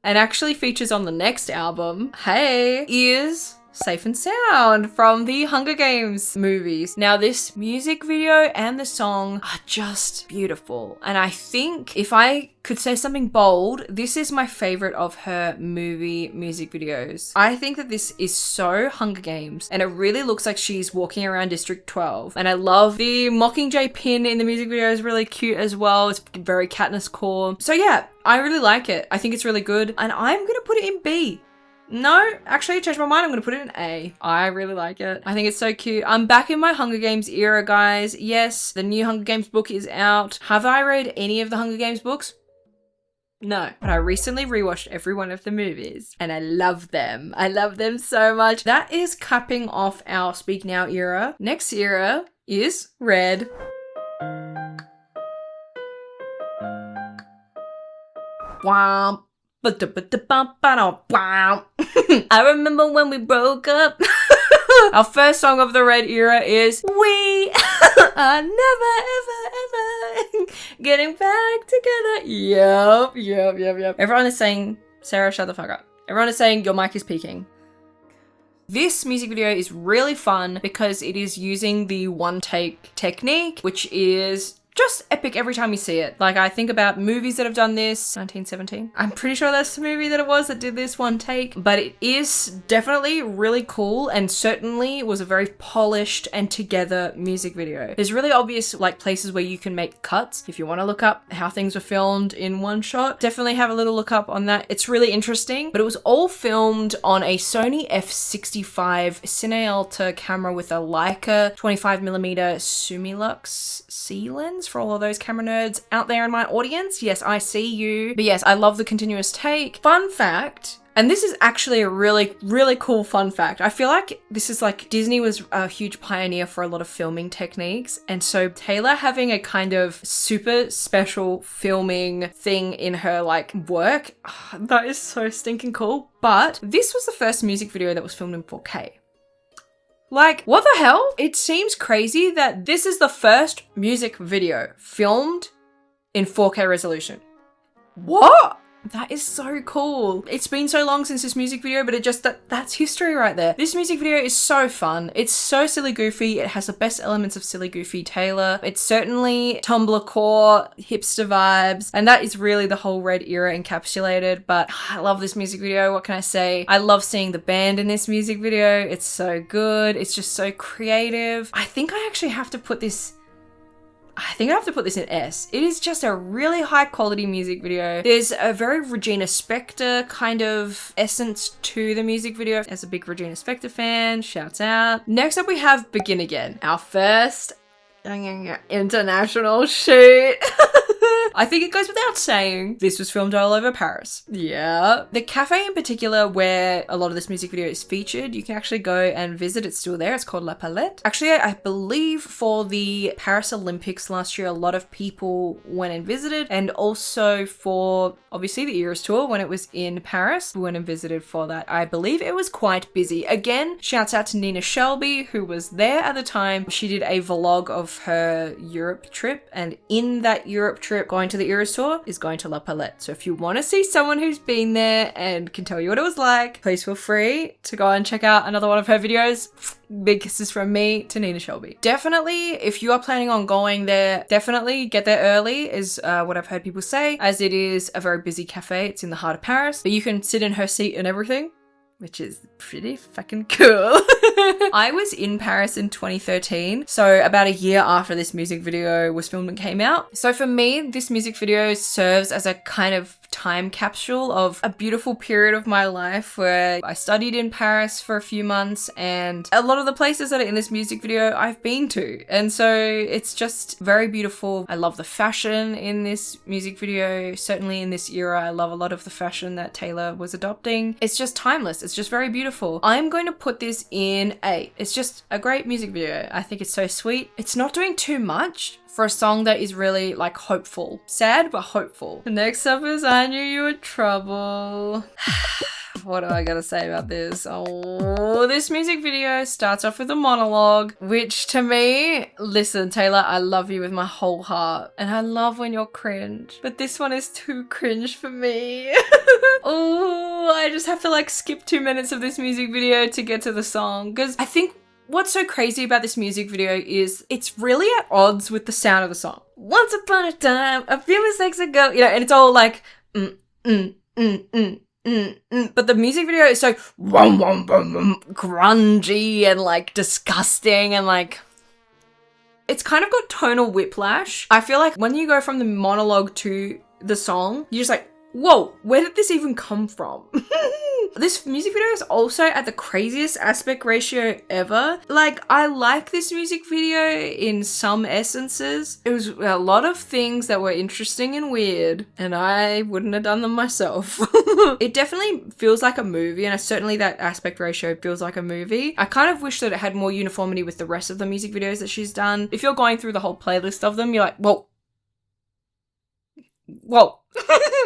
Speaker 1: and actually features on the next album, hey, is Safe and Sound from the Hunger Games movies. Now this music video and the song are just beautiful. And I think if I could say something bold, this is my favorite of her movie music videos. I think that this is so Hunger Games and it really looks like she's walking around District 12. And I love the Mockingjay pin in the music video is really cute as well. It's very Katniss core. So yeah, I really like it. I think it's really good and I'm gonna put it in B. No, actually I changed my mind. I'm going to put it in A. I really like it. I think it's so cute. I'm back in my Hunger Games era, guys. Yes, the new Hunger Games book is out. Have I read any of the Hunger Games books? No, but I recently rewatched every one of the movies and I love them. I love them so much. That is capping off our Speak Now era. Next era is Red. Womp. I remember when we broke up. Our first song of the Red era is We Are Never Ever Ever Getting Back Together. Yep. Everyone is saying, Sarah, shut the fuck up. Everyone is saying your mic is peaking. This music video is really fun because it is using the one take technique, which is just epic every time you see it. Like I think about movies that have done this, 1917. I'm pretty sure that's the movie that it was that did this one take, but it is definitely really cool and certainly was a very polished and together music video. There's really obvious like places where you can make cuts. If you want to look up how things were filmed in one shot, definitely have a little look up on that. It's really interesting, but it was all filmed on a Sony f65 Cinealta camera with a Leica 25mm Sumilux C lens. For all of those camera nerds out there in my audience, yes, I see you. But yes, I love the continuous take. Fun fact, and this is actually a really, really cool fun fact. I feel like this is like Disney was a huge pioneer for a lot of filming techniques. And so Taylor having a kind of super special filming thing in her like work, that is so stinking cool. But this was the first music video that was filmed in 4K. Like, what the hell? It seems crazy that this is the first music video filmed in 4K resolution. What? That is so cool. It's been so long since this music video, but that's history right there. This music video is so fun. It's so silly goofy. It has the best elements of silly goofy Taylor. It's certainly Tumblr core, hipster vibes, and that is really the whole Red era encapsulated. But I love this music video. What can I say? I love seeing the band in this music video. It's so good. It's just so creative. I think I actually have to put this in S. It is just a really high quality music video. There's a very Regina Spektor kind of essence to the music video. As a big Regina Spektor fan, shouts out. Next up we have Begin Again, our first international shoot. I think it goes without saying, this was filmed all over Paris. Yeah. The cafe in particular where a lot of this music video is featured, you can actually go and visit. It's still there. It's called La Palette. Actually, I believe for the Paris Olympics last year, a lot of people went and visited. And also for, obviously, the Eras Tour when it was in Paris, we went and visited for that. I believe it was quite busy. Again, shouts out to Nena Shelby, who was there at the time. She did a vlog of her Europe trip. And in that Europe trip, going to the Eras Tour is going to La Palette. So if you want to see someone who's been there and can tell you what it was like, please feel free to go and check out another one of her videos. Big kisses from me to Nena Shelby. Definitely, if you are planning on going there, definitely get there early is what I've heard people say, as it is a very busy cafe. It's in the heart of Paris, but you can sit in her seat and everything, which is pretty fucking cool. I was in Paris in 2013, so about a year after this music video was filmed and came out. So for me, this music video serves as a kind of time capsule of a beautiful period of my life where I studied in Paris for a few months, and a lot of the places that are in this music video I've been to. And so it's just very beautiful. I love the fashion in this music video. Certainly in this era, I love a lot of the fashion that Taylor was adopting. It's just timeless. It's just very beautiful. I'm going to put this in A. It's just a great music video. I think it's so sweet. It's not doing too much for a song that is really like hopeful. Sad, but hopeful. Next up is I Knew You Were Trouble. what do I gotta say about this? Oh, this music video starts off with a monologue, which to me, listen, Taylor, I love you with my whole heart. And I love when you're cringe. But this one is too cringe for me. Oh, I just have to like skip 2 minutes of this music video to get to the song. Because I think what's so crazy about this music video is it's really at odds with the sound of the song. Once upon a time, a few mistakes ago, you know, and it's all like, but the music video is so grungy and like disgusting and like, it's kind of got tonal whiplash. I feel like when you go from the monologue to the song, you're just like, whoa, where did this even come from? This music video is also at the craziest aspect ratio ever. Like, I like this music video in some essences. It was a lot of things that were interesting and weird, and I wouldn't have done them myself. It definitely feels like a movie, and certainly that aspect ratio feels like a movie. I kind of wish that it had more uniformity with the rest of the music videos that she's done. If you're going through the whole playlist of them, you're like, whoa.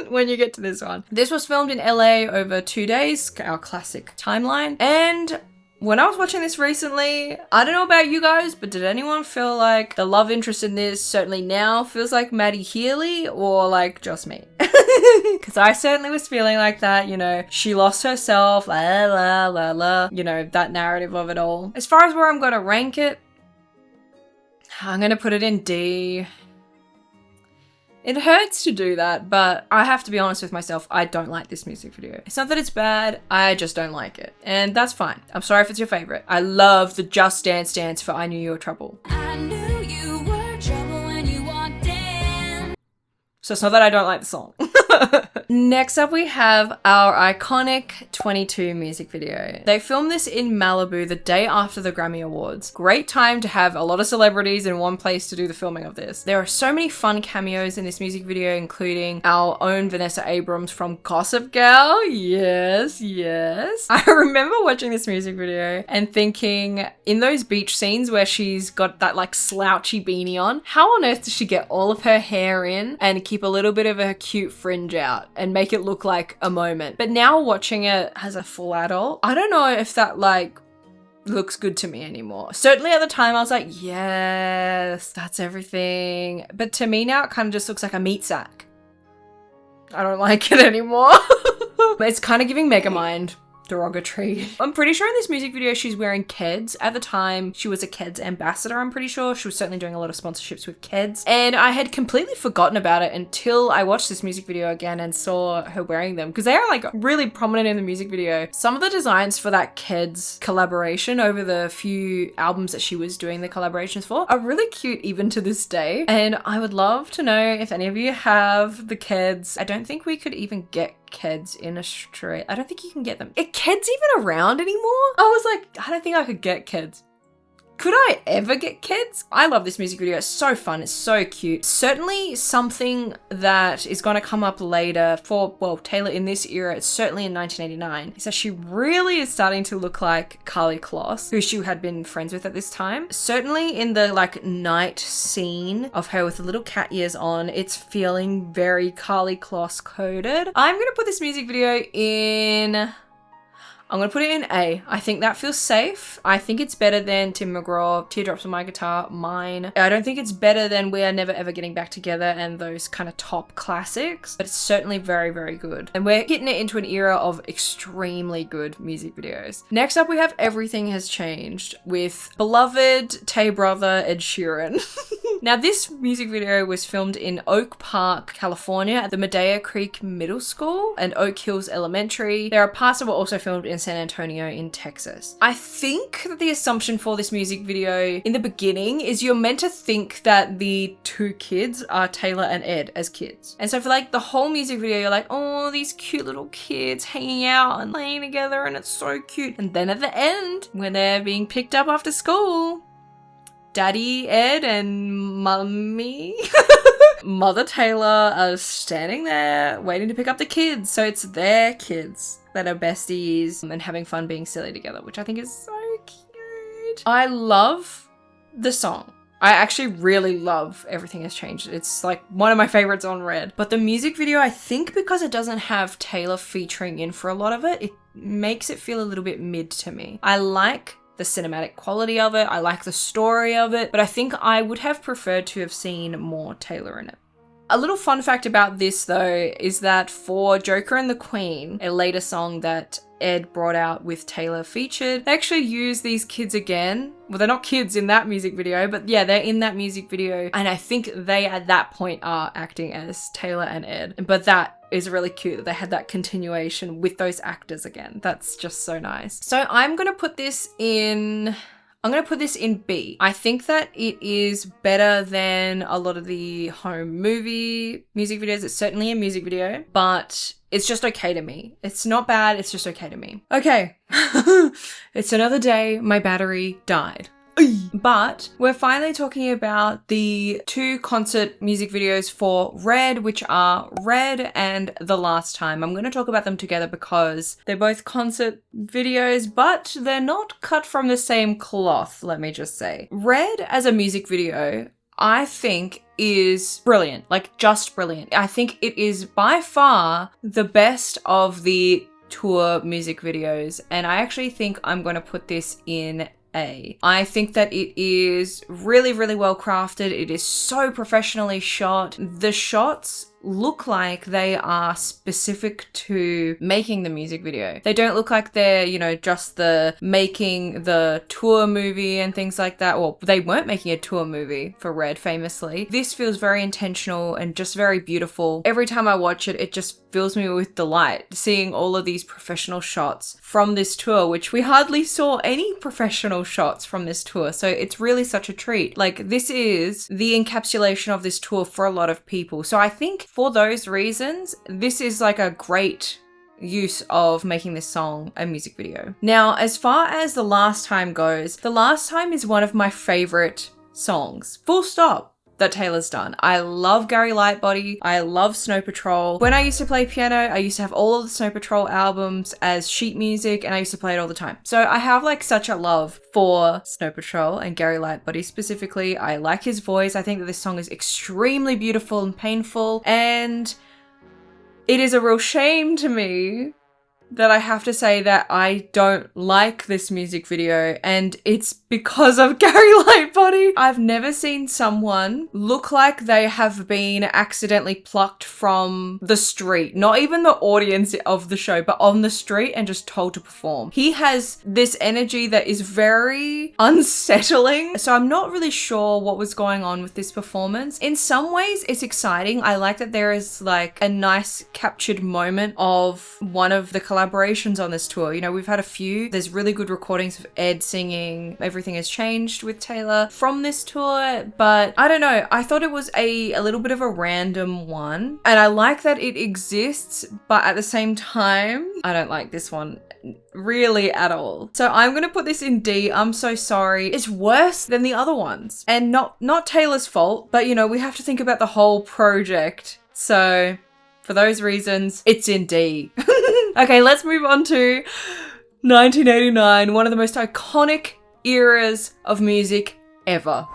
Speaker 1: When you get to this one. This was filmed in LA over 2 days, our classic timeline. And when I was watching this recently, I don't know about you guys, but did anyone feel like the love interest in this certainly now feels like Maddie Healy, or like just me? Because I certainly was feeling like that, you know, she lost herself, la la la la, you know, that narrative of it all. As far as where I'm gonna rank it, I'm gonna put it in D. It hurts to do that, but I have to be honest with myself, I don't like this music video. It's not that it's bad, I just don't like it. And that's fine. I'm sorry if it's your favorite. I love the Just Dance dance for I Knew You Were Trouble. I knew you were trouble when you walked in. So it's not that I don't like the song. Next up we have our iconic 22 music video. They filmed this in Malibu the day after the Grammy Awards. Great time to have a lot of celebrities in one place to do the filming of this. There are so many fun cameos in this music video, including our own Vanessa Abrams from Gossip Girl. Yes, yes. I remember watching this music video and thinking, in those beach scenes where she's got that like slouchy beanie on, how on earth does she get all of her hair in and keep a little bit of her cute fringe out and make it look like a moment? But now watching it as a full adult, I don't know if that like looks good to me anymore. Certainly at the time I was like, yes, that's everything. But to me now it kind of just looks like a meat sack. I don't like it anymore. But it's kind of giving Megamind derogatory. I'm pretty sure in this music video she's wearing Keds. At the time she was a Keds ambassador, I'm pretty sure. She was certainly doing a lot of sponsorships with Keds, and I had completely forgotten about it until I watched this music video again and saw her wearing them, because they are like really prominent in the music video. Some of the designs for that Keds collaboration over the few albums that she was doing the collaborations for are really cute even to this day, and I would love to know if any of you have the Keds. I don't think we could even get Keds in Australia. I don't think you can get them. Are Keds even around anymore? I was like, I don't think I could get Keds. Could I ever get Keds? I love this music video. It's so fun. It's so cute. Certainly something that is going to come up later for, well, Taylor in this era, it's certainly in 1989, is that she really is starting to look like Karlie Kloss, who she had been friends with at this time. Certainly in the like night scene of her with the little cat ears on, it's feeling very Karlie Kloss coded. I'm going to put this music video in... I'm going to put it in A. I think that feels safe. I think it's better than Tim McGraw, Teardrops On My Guitar, Mine. I don't think it's better than We Are Never Ever Getting Back Together and those kind of top classics, but it's certainly very, very good. And we're getting it into an era of extremely good music videos. Next up, we have Everything Has Changed with beloved Tay brother Ed Sheeran. Now, this music video was filmed in Oak Park, California at the Medea Creek Middle School and Oak Hills Elementary. There are parts that were also filmed in San Antonio in Texas. I think that the assumption for this music video in the beginning is you're meant to think that the two kids are Taylor and Ed as kids. And so for like the whole music video, you're like, oh, these cute little kids hanging out and playing together and it's so cute. And then at the end, when they're being picked up after school, Daddy Ed and Mummy Mother Taylor are standing there waiting to pick up the kids. So it's their kids that are besties and having fun being silly together, which I think is so cute. I love the song. I actually really love Everything Has Changed. It's like one of my favorites on Red. But the music video, I think because it doesn't have Taylor featuring in for a lot of it, it makes it feel a little bit mid to me. I like the cinematic quality of it. I like the story of it, but I think I would have preferred to have seen more Taylor in it. A little fun fact about this though is that for Joker and the Queen, a later song that Ed brought out with Taylor featured, they actually use these kids again. Well, they're not kids in that music video, but yeah, they're in that music video. And I think they at that point are acting as Taylor and Ed. But that is really cute that they had that continuation with those actors again. That's just so nice. So I'm going to put this in B. I think that it is better than a lot of the home movie music videos. It's certainly a music video, but it's just okay to me. It's not bad, it's just okay to me. Okay, it's another day my battery died. But we're finally talking about the 2 concert music videos for Red, which are Red and The Last Time. I'm going to talk about them together because they're both concert videos, but they're not cut from the same cloth, let me just say. Red as a music video, I think is brilliant, like just brilliant. I think it is by far the best of the tour music videos, and I actually think I'm going to put this in A. I think that it is really, really well crafted. It is so professionally shot. The shots look like they are specific to making the music video. They don't look like they're, you know, just the making the tour movie and things like that. Well, they weren't making a tour movie for Red, famously. This feels very intentional and just very beautiful. Every time I watch it, it just fills me with delight seeing all of these professional shots from this tour, which we hardly saw any professional shots from this tour. So it's really such a treat. Like, this is the encapsulation of this tour for a lot of people. So I think for those reasons, this is like a great use of making this song a music video. Now, as far as The Last Time goes, The Last Time is one of my favorite songs. Full stop. That Taylor's done. I love Gary Lightbody. I love Snow Patrol. When I used to play piano, I used to have all of the Snow Patrol albums as sheet music, and I used to play it all the time. So I have like such a love for Snow Patrol and Gary Lightbody specifically. I like his voice. I think that this song is extremely beautiful and painful, and it is a real shame to me that I have to say that I don't like this music video, and it's because of Gary Lightbody. I've never seen someone look like they have been accidentally plucked from the street, not even the audience of the show, but on the street and just told to perform. He has this energy that is very unsettling, so I'm not really sure what was going on with this performance. In some ways, it's exciting. I like that there is like a nice captured moment of one of the collaborations on this tour. You know, we've had a few. There's really good recordings of Ed singing Everything Has Changed with Taylor from this tour, but I don't know. I thought it was a little bit of a random one, and I like that it exists, but at the same time, I don't like this one really at all. So I'm gonna put this in D. I'm so sorry. It's worse than the other ones, and not Taylor's fault, but you know, we have to think about the whole project. So for those reasons, it's in D. Okay, let's move on to 1989, one of the most iconic eras of music ever.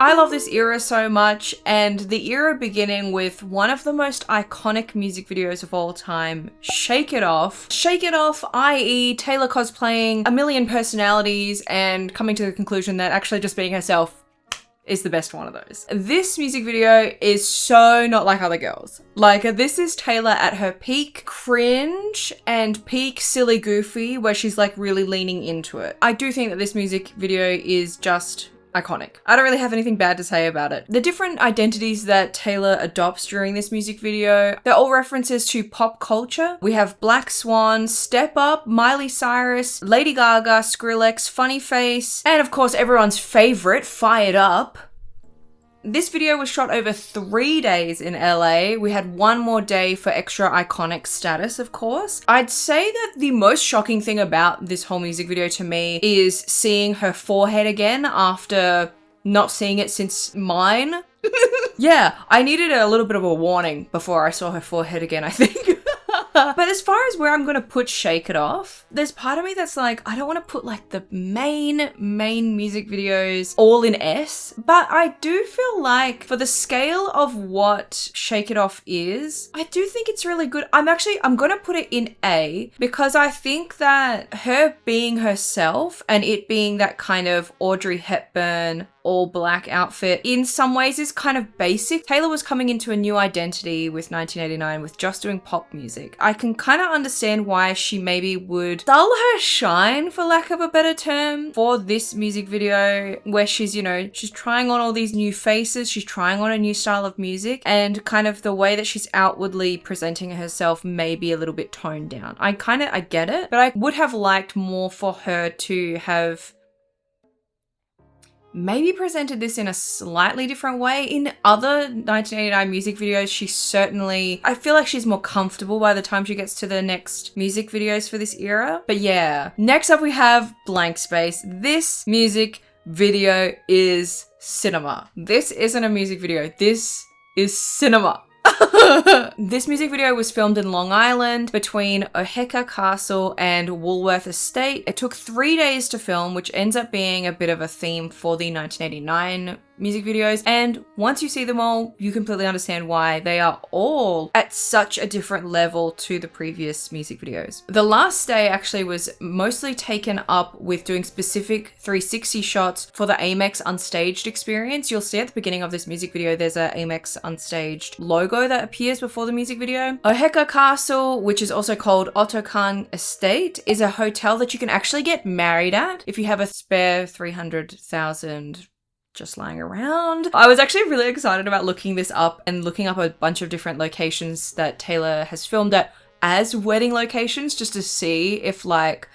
Speaker 1: I love this era so much, and the era beginning with one of the most iconic music videos of all time, Shake It Off. Shake It Off, i.e. Taylor cosplaying a million personalities and coming to the conclusion that actually just being herself is the best one of those. This music video is so not like other girls. Like, this is Taylor at her peak cringe and peak silly goofy, where she's like really leaning into it. I do think that this music video is just iconic. I don't really have anything bad to say about it. The different identities that Taylor adopts during this music video, they're all references to pop culture. We have Black Swan, Step Up, Miley Cyrus, Lady Gaga, Skrillex, Funny Face, and of course everyone's favorite, Fired Up. This video was shot over 3 days in LA. We had one more day for extra iconic status, of course. I'd say that the most shocking thing about this whole music video to me is seeing her forehead again after not seeing it since Mine. Yeah, I needed a little bit of a warning before I saw her forehead again, I think. But as far as where I'm gonna put Shake It Off, there's part of me that's like, I don't want to put like the main music videos all in S, but I do feel like for the scale of what Shake It Off is, I do think it's really good. I'm gonna put it in A because I think that her being herself and it being that kind of Audrey Hepburn all black outfit in some ways is kind of basic. Taylor was coming into a new identity with 1989 with just doing pop music. I can kind of understand why she maybe would dull her shine, for lack of a better term, for this music video where she's, you know, she's trying on all these new faces, she's trying on a new style of music, and kind of the way that she's outwardly presenting herself may be a little bit toned down. I get it, but I would have liked more for her to have maybe presented this in a slightly different way. In other 1989 music videos, I feel like she's more comfortable by the time she gets to the next music videos for this era. But yeah, next up we have Blank Space. This music video is cinema. This isn't a music video. This is cinema. This music video was filmed in Long Island between Oheka Castle and Woolworth Estate. It took 3 days to film, which ends up being a bit of a theme for the 1989 music videos. And once you see them all, you completely understand why they are all at such a different level to the previous music videos. The last day actually was mostly taken up with doing specific 360 shots for the Amex Unstaged experience. You'll see at the beginning of this music video, there's a Amex Unstaged logo that appears before the music video. Oheka Castle, which is also called Otokan Estate, is a hotel that you can actually get married at if you have a spare 300,000 just lying around. I was actually really excited about looking this up and looking up a bunch of different locations that Taylor has filmed at as wedding locations, just to see if like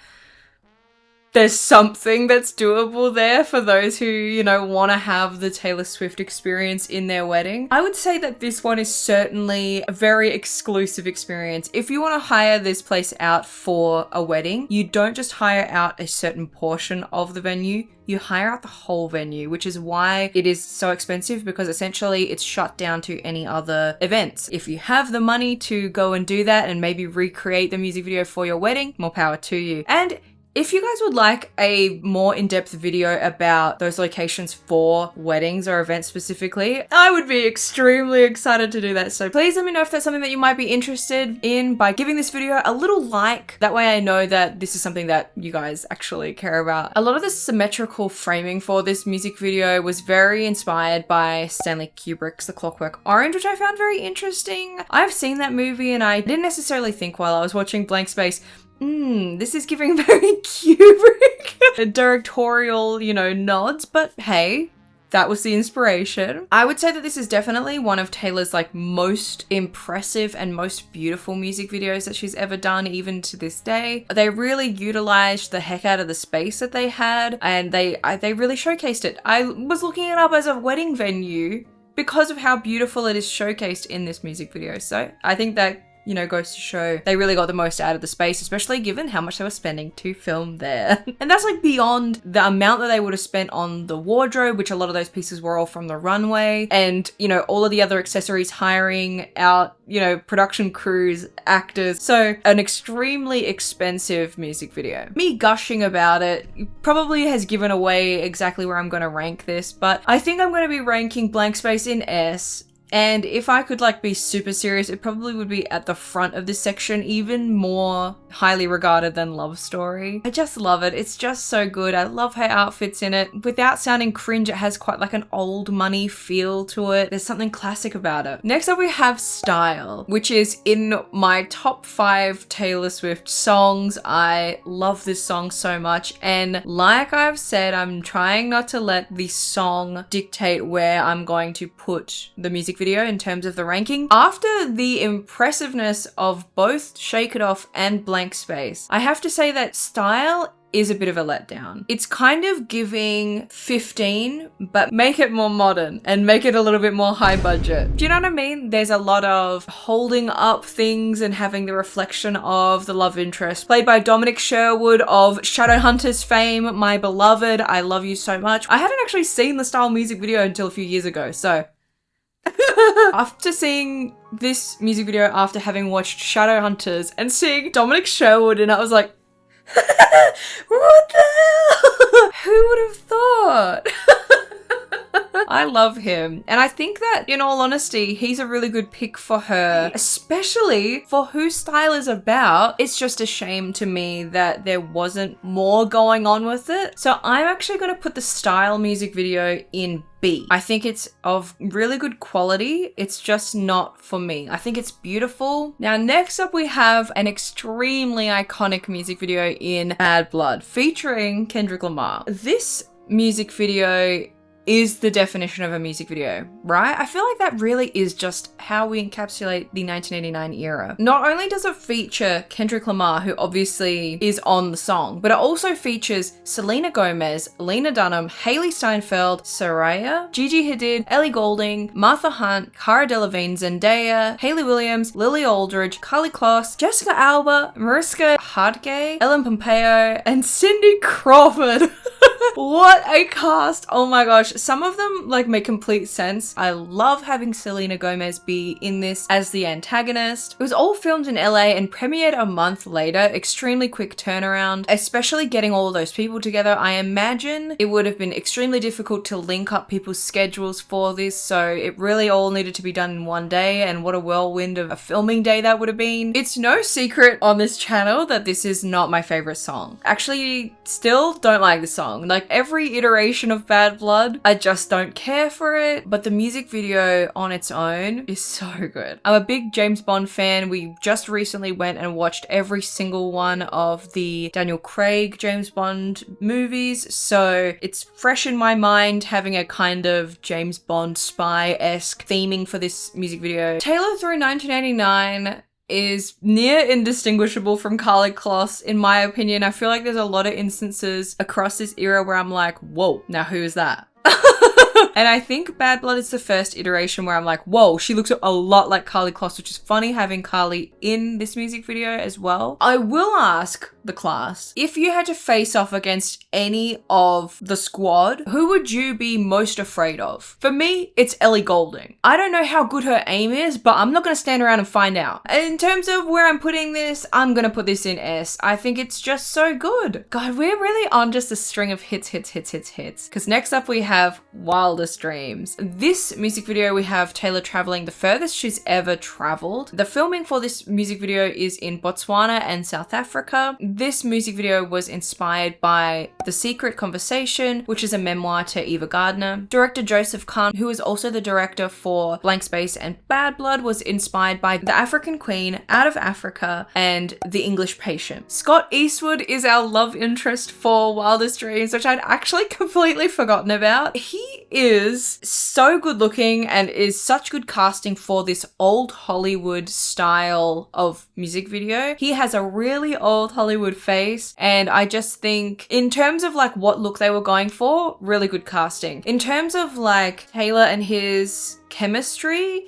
Speaker 1: there's something that's doable there for those who, you know, want to have the Taylor Swift experience in their wedding. I would say that this one is certainly a very exclusive experience. If you want to hire this place out for a wedding, you don't just hire out a certain portion of the venue, you hire out the whole venue, which is why it is so expensive, because essentially it's shut down to any other events. If you have the money to go and do that and maybe recreate the music video for your wedding, more power to you. And if you guys would like a more in-depth video about those locations for weddings or events specifically, I would be extremely excited to do that. So please let me know if that's something that you might be interested in by giving this video a little like. That way I know that this is something that you guys actually care about. A lot of the symmetrical framing for this music video was very inspired by Stanley Kubrick's The Clockwork Orange, which I found very interesting. I've seen that movie and I didn't necessarily think while I was watching Blank Space, this is giving very Kubrick directorial, you know, nods, but hey, that was the inspiration. I would say that this is definitely one of Taylor's like most impressive and most beautiful music videos that she's ever done, even to this day. They really utilized the heck out of the space that they had, and they really showcased it. I was looking it up as a wedding venue because of how beautiful it is showcased in this music video. So I think that, you know, goes to show they really got the most out of the space, especially given how much they were spending to film there. And that's like beyond the amount that they would have spent on the wardrobe, which a lot of those pieces were all from the runway, and, you know, all of the other accessories, hiring out, you know, production crews, actors. So an extremely expensive music video. Me gushing about it probably has given away exactly where I'm going to rank this, but I think I'm going to be ranking Blank Space in S. And if I could like be super serious, it probably would be at the front of this section, even more highly regarded than Love Story. I just love it. It's just so good. I love her outfits in it. Without sounding cringe, it has quite like an old money feel to it. There's something classic about it. Next up we have Style, which is in my top 5 Taylor Swift songs. I love this song so much. And like I've said, I'm trying not to let the song dictate where I'm going to put the music video in terms of the ranking. After the impressiveness of both Shake It Off and Blank Space, I have to say that Style is a bit of a letdown. It's kind of giving 15, but make it more modern and make it a little bit more high budget. Do you know what I mean? There's a lot of holding up things and having the reflection of the love interest, played by Dominic Sherwood of Shadowhunters fame, my beloved. I love you so much. I hadn't actually seen the Style music video until a few years ago, so After seeing this music video, after having watched Shadowhunters and seeing Dominic Sherwood, and I was like, what the hell? Who would have thought? I love him. And I think that, in all honesty, he's a really good pick for her, especially for who Style is about. It's just a shame to me that there wasn't more going on with it. So I'm actually going to put the Style music video in B. I think it's of really good quality. It's just not for me. I think it's beautiful. Now, next up we have an extremely iconic music video in Bad Blood featuring Kendrick Lamar. This music video is the definition of a music video, right? I feel like that really is just how we encapsulate the 1989 era. Not only does it feature Kendrick Lamar, who obviously is on the song, but it also features Selena Gomez, Lena Dunham, Hailee Steinfeld, Soraya, Gigi Hadid, Ellie Goulding, Martha Hunt, Cara Delevingne, Zendaya, Hayley Williams, Lily Aldridge, Carly Kloss, Jessica Alba, Mariska Hargitay, Ellen Pompeo, and Cindy Crawford. What a cast! Oh my gosh, some of them like make complete sense. I love having Selena Gomez be in this as the antagonist. It was all filmed in LA and premiered a month later. Extremely quick turnaround, especially getting all of those people together. I imagine it would have been extremely difficult to link up people's schedules for this, so it really all needed to be done in one day, and what a whirlwind of a filming day that would have been. It's no secret on this channel that this is not my favorite song. Actually, still don't like the song. Like every iteration of Bad Blood, I just don't care for it, but the music video on its own is so good. I'm a big James Bond fan. We just recently went and watched every single one of the Daniel Craig James Bond movies, so it's fresh in my mind having a kind of James Bond spy-esque theming for this music video. Taylor through 1989 is near indistinguishable from Carly Kloss, in my opinion. I feel like there's a lot of instances across this era where I'm like, whoa, now who is that? And I think Bad Blood is the first iteration where I'm like, whoa, she looks a lot like Carly Kloss, which is funny having Carly in this music video as well. I will ask the class, if you had to face off against any of the squad, who would you be most afraid of? For me, it's Ellie Goulding. I don't know how good her aim is, but I'm not going to stand around and find out. In terms of where I'm putting this, I'm going to put this in S. I think it's just so good. God, we're really on just a string of hits. Because next up we have Wildest Dreams. This music video, we have Taylor traveling the furthest she's ever traveled. The filming for this music video is in Botswana and South Africa. This music video was inspired by The Secret Conversation, which is a memoir to Eva Gardner. Director Joseph Kahn, who is also the director for Blank Space and Bad Blood, was inspired by The African Queen, Out of Africa, and The English Patient. Scott Eastwood is our love interest for Wildest Dreams, which I'd actually completely forgotten about. He is so good looking and is such good casting for this old Hollywood style of music video. He has a really old Hollywood face, and I just think in terms of like what look they were going for, really good casting. In terms of like Taylor and his chemistry,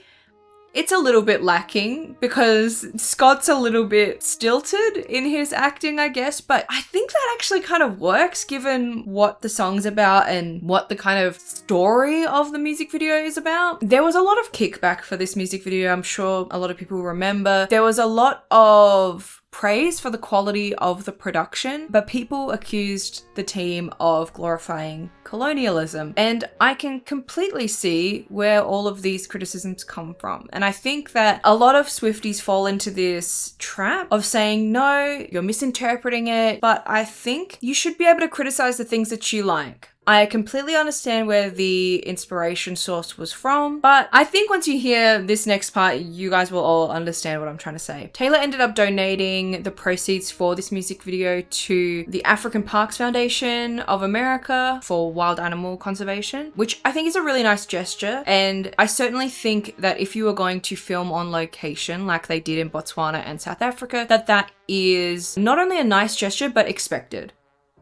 Speaker 1: it's a little bit lacking because Scott's a little bit stilted in his acting, I guess, but I think that actually kind of works given what the song's about and what the kind of story of the music video is about. There was a lot of kickback for this music video. I'm sure a lot of people remember. There was a lot of praise for the quality of the production, but people accused the team of glorifying colonialism. And I can completely see where all of these criticisms come from. And I think that a lot of Swifties fall into this trap of saying, no, you're misinterpreting it, but I think you should be able to criticize the things that you like. I completely understand where the inspiration source was from, but I think once you hear this next part, you guys will all understand what I'm trying to say. Taylor ended up donating the proceeds for this music video to the African Parks Foundation of America for wild animal conservation, which I think is a really nice gesture. And I certainly think that if you are going to film on location like they did in Botswana and South Africa, that is not only a nice gesture, but expected.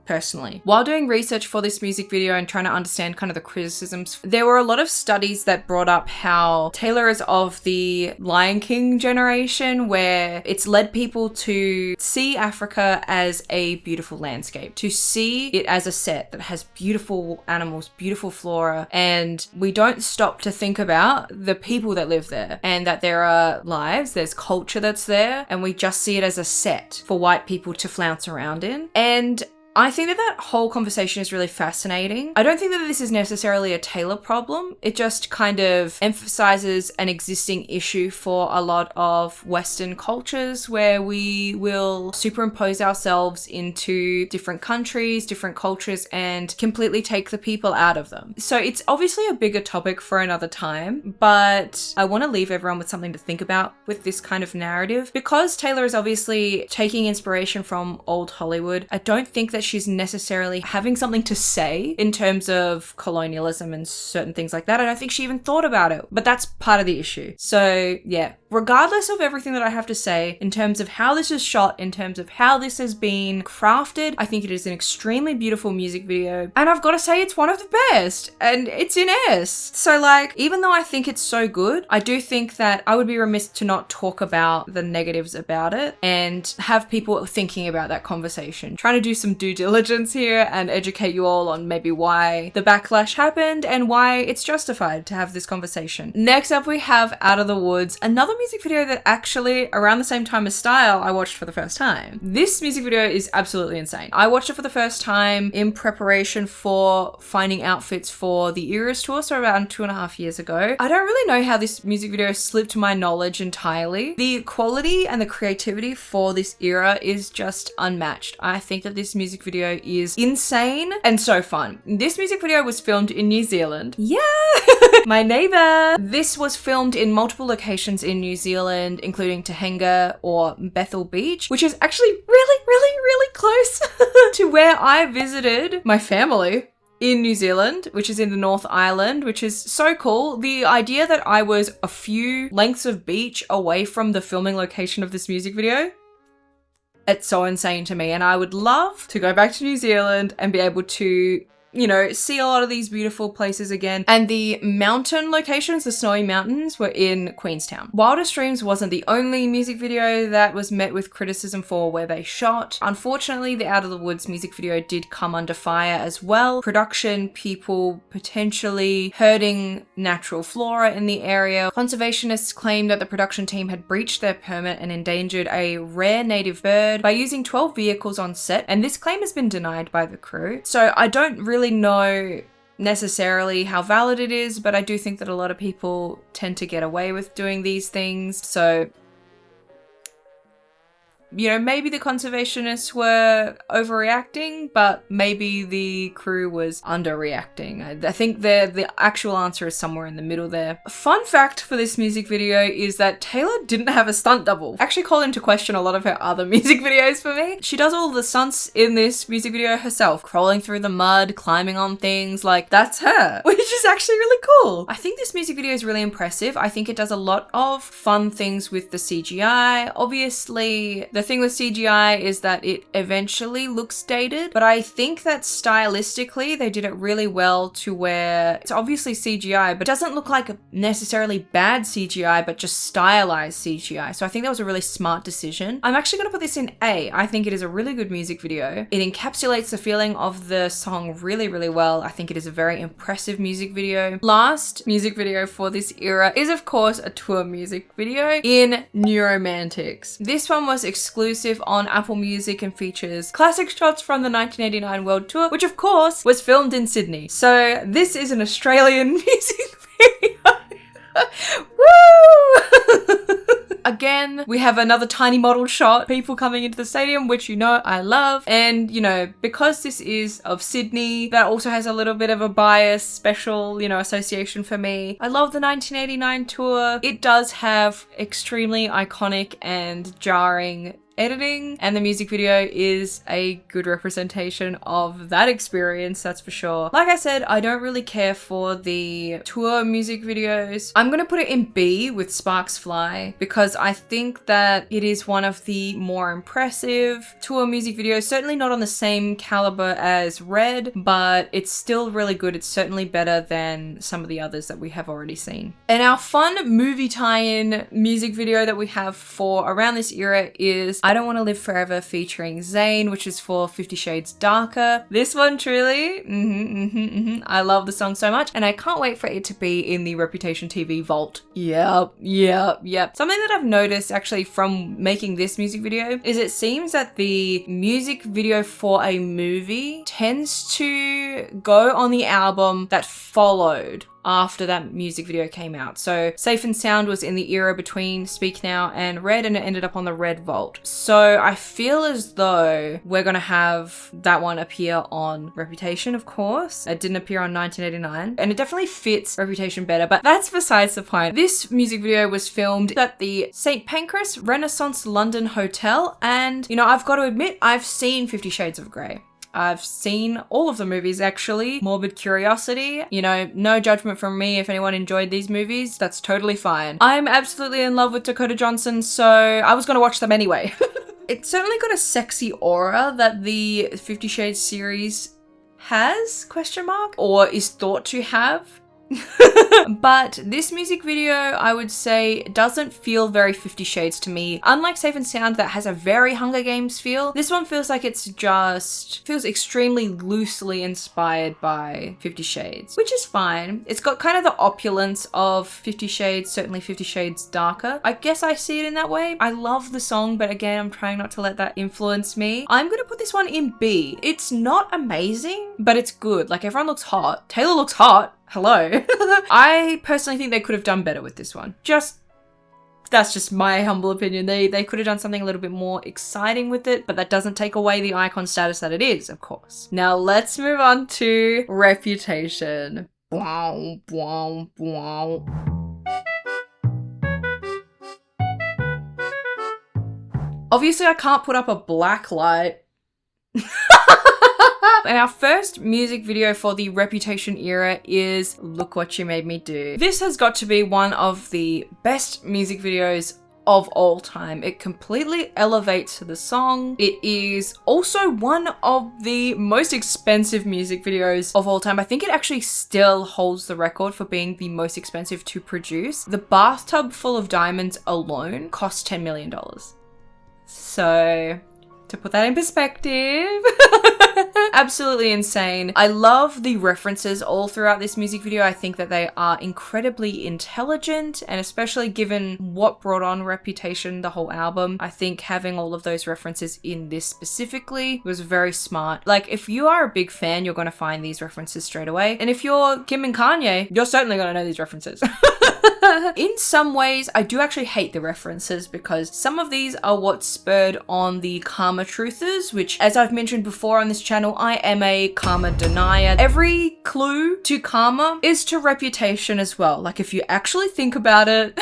Speaker 1: personally. While doing research for this music video and trying to understand kind of the criticisms, there were a lot of studies that brought up how Taylor is of the Lion King generation, where it's led people to see Africa as a beautiful landscape, to see it as a set that has beautiful animals, beautiful flora, and we don't stop to think about the people that live there and that there are lives, there's culture that's there, and we just see it as a set for white people to flounce around in. And I think that that whole conversation is really fascinating. I don't think that this is necessarily a Taylor problem. It just kind of emphasizes an existing issue for a lot of Western cultures where we will superimpose ourselves into different countries, different cultures, and completely take the people out of them. So it's obviously a bigger topic for another time, but I want to leave everyone with something to think about with this kind of narrative. Because Taylor is obviously taking inspiration from old Hollywood, I don't think that she's necessarily having something to say in terms of colonialism and certain things like that. I don't think she even thought about it, but that's part of the issue. So yeah, regardless of everything that I have to say in terms of how this is shot, in terms of how this has been crafted, I think it is an extremely beautiful music video. And I've got to say it's one of the best, and it's in S. So like, even though I think it's so good, I do think that I would be remiss to not talk about the negatives about it and have people thinking about that conversation. Trying to do some due diligence here and educate you all on maybe why the backlash happened and why it's justified to have this conversation. Next up, we have Out of the Woods, another music video that actually around the same time as Style I watched for the first time. This music video is absolutely insane. I watched it for the first time in preparation for finding outfits for the Eras tour, so around 2.5 years ago. I don't really know how this music video slipped my knowledge entirely. The quality and the creativity for this era is just unmatched. I think that this music video is insane and so fun. This music video was filmed in New Zealand. Yeah! My neighbor! This was filmed in multiple locations in New Zealand, including Tahenga or Bethel Beach, which is actually really close to where I visited my family in New Zealand, which is in the North Island, which is so cool. The idea that I was a few lengths of beach away from the filming location of this music video, it's so insane to me, and I would love to go back to New Zealand and be able to, you know, see a lot of these beautiful places again. And the mountain locations, the snowy mountains, were in Queenstown. Wildest Dreams wasn't the only music video that was met with criticism for where they shot. Unfortunately, the Out of the Woods music video did come under fire as well. Production people potentially hurting natural flora in the area. Conservationists claimed that the production team had breached their permit and endangered a rare native bird by using 12 vehicles on set, and this claim has been denied by the crew. So I don't really know necessarily how valid it is, but I do think that a lot of people tend to get away with doing these things. So, you know, maybe the conservationists were overreacting, but maybe the crew was underreacting. I think the actual answer is somewhere in the middle there. A fun fact for this music video is that Taylor didn't have a stunt double. I actually call into question a lot of her other music videos for me. She does all the stunts in this music video herself, crawling through the mud, climbing on things, like that's her, which is actually really cool. I think this music video is really impressive. I think it does a lot of fun things with the CGI. Obviously, the thing with CGI is that it eventually looks dated, but I think that stylistically they did it really well to where it's obviously CGI, but it doesn't look like a necessarily bad CGI, but just stylized CGI. So I think that was a really smart decision. I'm actually going to put this in A. I think it is a really good music video. It encapsulates the feeling of the song really well. I think it is a very impressive music video. Last music video for this era is of course a tour music video in Neuromantics. This one was exclusive on Apple Music and features classic shots from the 1989 World Tour, which of course was filmed in Sydney. So this is an Australian music video. Woo! Again, we have another tiny model shot, people coming into the stadium, which you know I love. And, you know, because this is of Sydney, that also has a little bit of a bias, special, you know, association for me. I love the 1989 tour. It does have extremely iconic and jarring editing, and the music video is a good representation of that experience, that's for sure. Like I said, I don't really care for the tour music videos. I'm gonna put it in B with Sparks Fly because I think that it is one of the more impressive tour music videos, certainly not on the same caliber as Red, but it's still really good. It's certainly better than some of the others that we have already seen. And our fun movie tie-in music video that we have for around this era is I Don't Want to Live Forever featuring Zayn, which is for 50 Shades Darker. This one truly, I love the song so much and I can't wait for it to be in the Reputation TV vault. Yep. Something that I've noticed actually from making this music video is it seems that the music video for a movie tends to go on the album that followed after that music video came out. So Safe and Sound was in the era between Speak Now and Red, and it ended up on the Red Vault. So I feel as though we're gonna have that one appear on Reputation, of course. It didn't appear on 1989, and it definitely fits Reputation better, but that's besides the point. This music video was filmed at the St. Pancras Renaissance London Hotel, and you know, I've got to admit, I've seen 50 Shades of Grey. I've seen all of the movies actually. Morbid curiosity, you know, no judgment from me if anyone enjoyed these movies, that's totally fine. I'm absolutely in love with Dakota Johnson, so I was gonna watch them anyway. It's certainly got a sexy aura that the 50 Shades series has, or is thought to have. But this music video, I would say, doesn't feel very 50 Shades to me. Unlike Safe and Sound that has a very Hunger Games feel, this one feels like feels extremely loosely inspired by 50 Shades, which is fine. It's got kind of the opulence of 50 Shades, certainly 50 Shades Darker. I guess I see it in that way. I love the song, but again, I'm trying not to let that influence me. I'm gonna put this one in B. It's not amazing, but it's good. Like, everyone looks hot. Taylor looks hot. Hello. I personally think they could have done better with this one. That's just my humble opinion. They could have done something a little bit more exciting with it, but that doesn't take away the icon status that it is, of course. Now let's move on to Reputation. Obviously, I can't put up a black light. And our first music video for the Reputation era is Look What You Made Me Do. This has got to be one of the best music videos of all time. It completely elevates the song. It is also one of the most expensive music videos of all time. I think it actually still holds the record for being the most expensive to produce. The bathtub full of diamonds alone cost $10 million. So, to put that in perspective, absolutely insane. I love the references all throughout this music video. I think that they are incredibly intelligent, and especially given what brought on Reputation, the whole album, I think having all of those references in this specifically was very smart. Like, if you are a big fan, you're going to find these references straight away. And if you're Kim and Kanye, you're certainly going to know these references. In some ways, I do actually hate the references because some of these are what spurred on the Karma Truthers, which, as I've mentioned before on this channel, I am a karma denier. Every clue to karma is to Reputation as well. Like, if you actually think about it,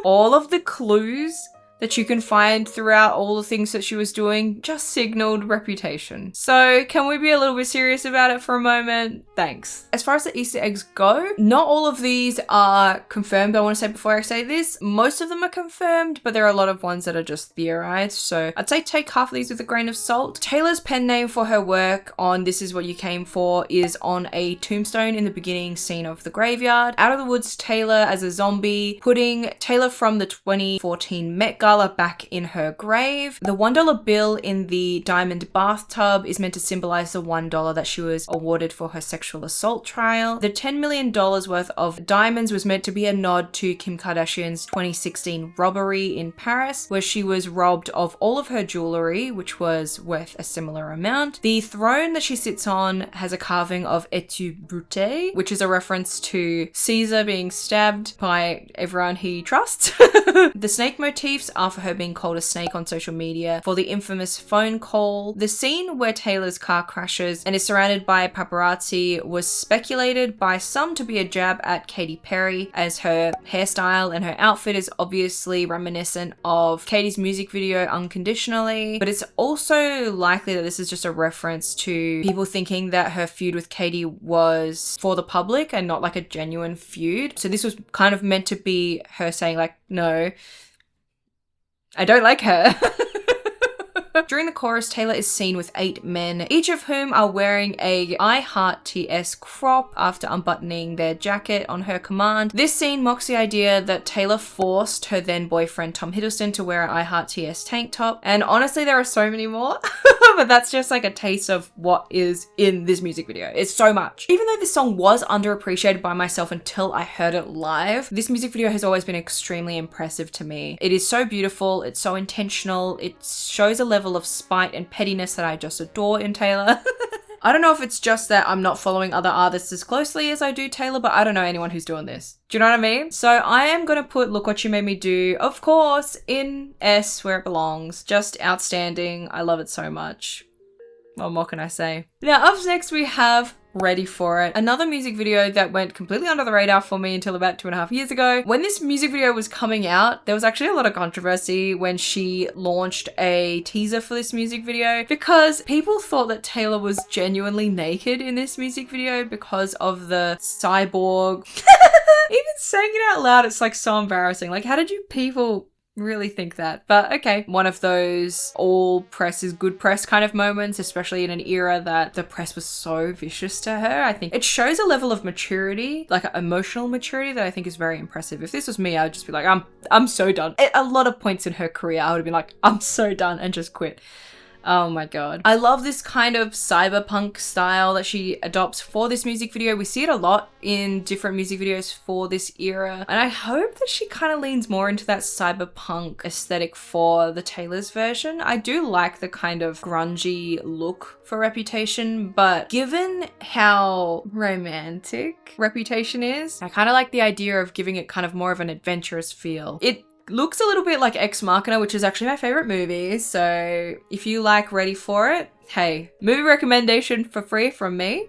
Speaker 1: all of the clues that you can find throughout all the things that she was doing just signaled Reputation. So can we be a little bit serious about it for a moment? Thanks. As far as the Easter eggs go, not all of these are confirmed. I want to say before I say this, most of them are confirmed, but there are a lot of ones that are just theorized. So I'd say take half of these with a grain of salt. Taylor's pen name for her work on This Is What You Came For is on a tombstone in the beginning scene of The Graveyard. Out of the Woods Taylor as a zombie, putting Taylor from the 2014 Met Gala back in her grave. The $1 bill in the diamond bathtub is meant to symbolize the $1 that she was awarded for her sexual assault trial. The $10 million worth of diamonds was meant to be a nod to Kim Kardashian's 2016 robbery in Paris, where she was robbed of all of her jewelry, which was worth a similar amount. The throne that she sits on has a carving of Es-tu Brute, which is a reference to Caesar being stabbed by everyone he trusts. The snake motifs after her being called a snake on social media for the infamous phone call. The scene where Taylor's car crashes and is surrounded by paparazzi was speculated by some to be a jab at Katy Perry, as her hairstyle and her outfit is obviously reminiscent of Katy's music video Unconditionally, but it's also likely that this is just a reference to people thinking that her feud with Katy was for the public and not like a genuine feud. So this was kind of meant to be her saying like, no, I don't like her. During the chorus, Taylor is seen with 8 men, each of whom are wearing a I Heart TS crop after unbuttoning their jacket on her command. This scene mocks the idea that Taylor forced her then boyfriend Tom Hiddleston to wear an I Heart TS tank top. And honestly, there are so many more, but that's just like a taste of what is in this music video. It's so much. Even though this song was underappreciated by myself until I heard it live, this music video has always been extremely impressive to me. It is so beautiful. It's so intentional. It shows a level of spite and pettiness that I just adore in Taylor. I don't know if it's just that I'm not following other artists as closely as I do Taylor, but I don't know anyone who's doing this. Do you know what I mean? So I am going to put Look What You Made Me Do, of course, in S where it belongs. Just outstanding. I love it so much. What more can I say? Now, up next we have Ready For It, another music video that went completely under the radar for me until about 2.5 years ago. When this music video was coming out, there was actually a lot of controversy when she launched a teaser for this music video because people thought that Taylor was genuinely naked in this music video because of the cyborg. Even saying it out loud, it's like so embarrassing. Like, how did you people really think that? But okay, one of those all press is good press kind of moments, especially in an era that the press was so vicious to her. I think it shows a level of maturity, like emotional maturity, that I think is very impressive. If this was me, I would just be like, I'm so done. At a lot of points in her career, I would have been like, I'm so done, and just quit. Oh my god. I love this kind of cyberpunk style that she adopts for this music video. We see it a lot in different music videos for this era. And I hope that she kind of leans more into that cyberpunk aesthetic for the Taylor's version. I do like the kind of grungy look for Reputation, but given how romantic Reputation is, I kind of like the idea of giving it kind of more of an adventurous feel. It looks a little bit like Ex Machina, which is actually my favorite movie. So if you like Ready For It, hey, movie recommendation for free from me.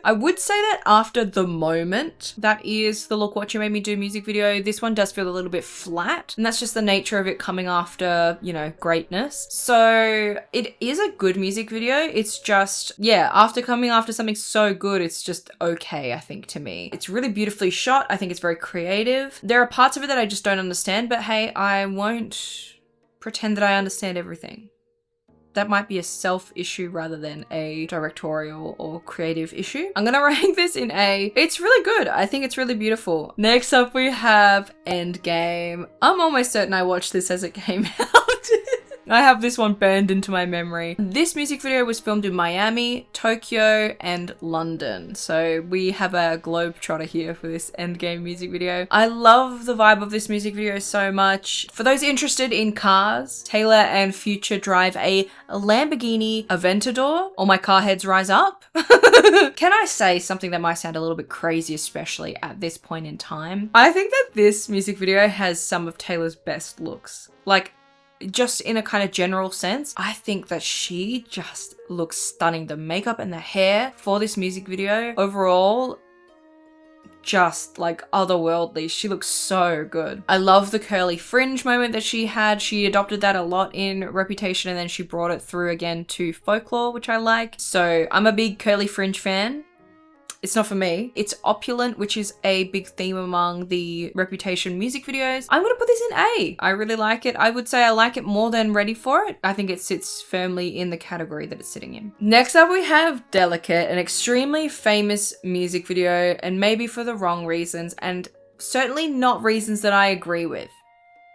Speaker 1: I would say that after The Moment, that is the Look What You Made Me Do music video, this one does feel a little bit flat, and that's just the nature of it coming after, you know, greatness. So it is a good music video. It's just, yeah, after coming after something so good, it's just okay, I think, to me. It's really beautifully shot. I think it's very creative. There are parts of it that I just don't understand, but hey, I won't pretend that I understand everything. That might be a self issue rather than a directorial or creative issue. I'm gonna rank this in A. It's really good. I think it's really beautiful. Next up we have Endgame. I'm almost certain I watched this as it came out. I have this one burned into my memory. This music video was filmed in Miami, Tokyo, and London. So we have a globetrotter here for this Endgame music video. I love the vibe of this music video so much. For those interested in cars, Taylor and Future drive a Lamborghini Aventador. All my car heads rise up. Can I say something that might sound a little bit crazy, especially at this point in time? I think that this music video has some of Taylor's best looks. Like, just in a kind of general sense, I think that she just looks stunning. The makeup and the hair for this music video, overall, just like otherworldly. She looks so good. I love the curly fringe moment that she had. She adopted that a lot in Reputation, and then she brought it through again to Folklore, which I like. So I'm a big curly fringe fan. It's not for me. It's opulent, which is a big theme among the Reputation music videos. I'm gonna put this in A. I really like it. I would say I like it more than Ready For It. I think it sits firmly in the category that it's sitting in. Next up we have Delicate, an extremely famous music video, and maybe for the wrong reasons, and certainly not reasons that I agree with.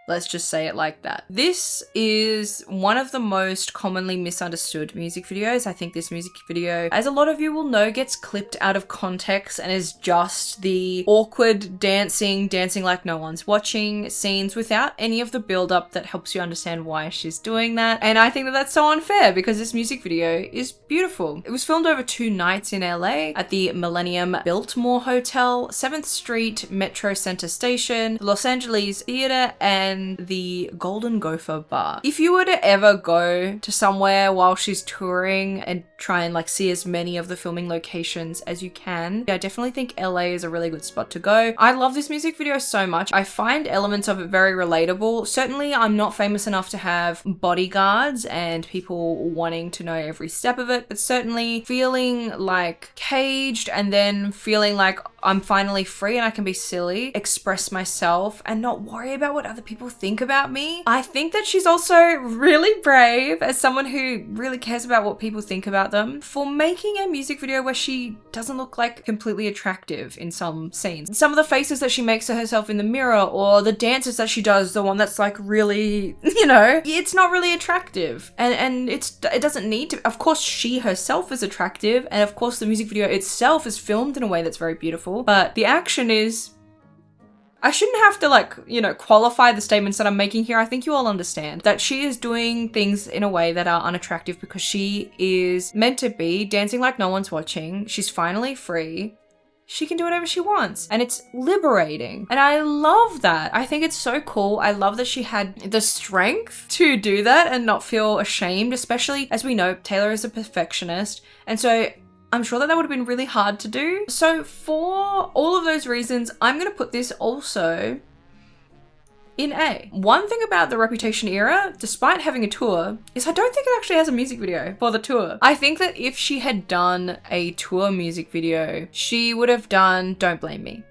Speaker 1: Let's just say it like that. This is one of the most commonly misunderstood music videos. I think this music video, as a lot of you will know, gets clipped out of context and is just the awkward dancing like no one's watching scenes without any of the build-up that helps you understand why she's doing that. And I think that that's so unfair because this music video is beautiful. It was filmed over 2 nights in LA at the Millennium Biltmore Hotel, 7th Street Metro Center Station, Los Angeles Theater, and than the Golden Gopher Bar. If you were to ever go to somewhere while she's touring and try and like see as many of the filming locations as you can, I definitely think LA is a really good spot to go. I love this music video so much. I find elements of it very relatable. Certainly I'm not famous enough to have bodyguards and people wanting to know every step of it, but certainly feeling like caged and then feeling like I'm finally free and I can be silly, express myself and not worry about what other people think about me. I think that she's also really brave as someone who really cares about what people think about them for making a music video where she doesn't look like completely attractive in some scenes. Some of the faces that she makes to herself in the mirror or the dances that she does, the one that's like really, you know, it's not really attractive and it doesn't need to. Of course she herself is attractive and of course the music video itself is filmed in a way that's very beautiful, but the action is, I shouldn't have to like, you know, qualify the statements that I'm making here. I think you all understand that she is doing things in a way that are unattractive because she is meant to be dancing like no one's watching. She's finally free. She can do whatever she wants and it's liberating. And I love that. I think it's so cool. I love that she had the strength to do that and not feel ashamed, especially as we know, Taylor is a perfectionist. And so I'm sure that would have been really hard to do. So for all of those reasons, I'm going to put this also in A. One thing about the Reputation era, despite having a tour, is I don't think it actually has a music video for the tour. I think that if she had done a tour music video, she would have done Don't Blame Me.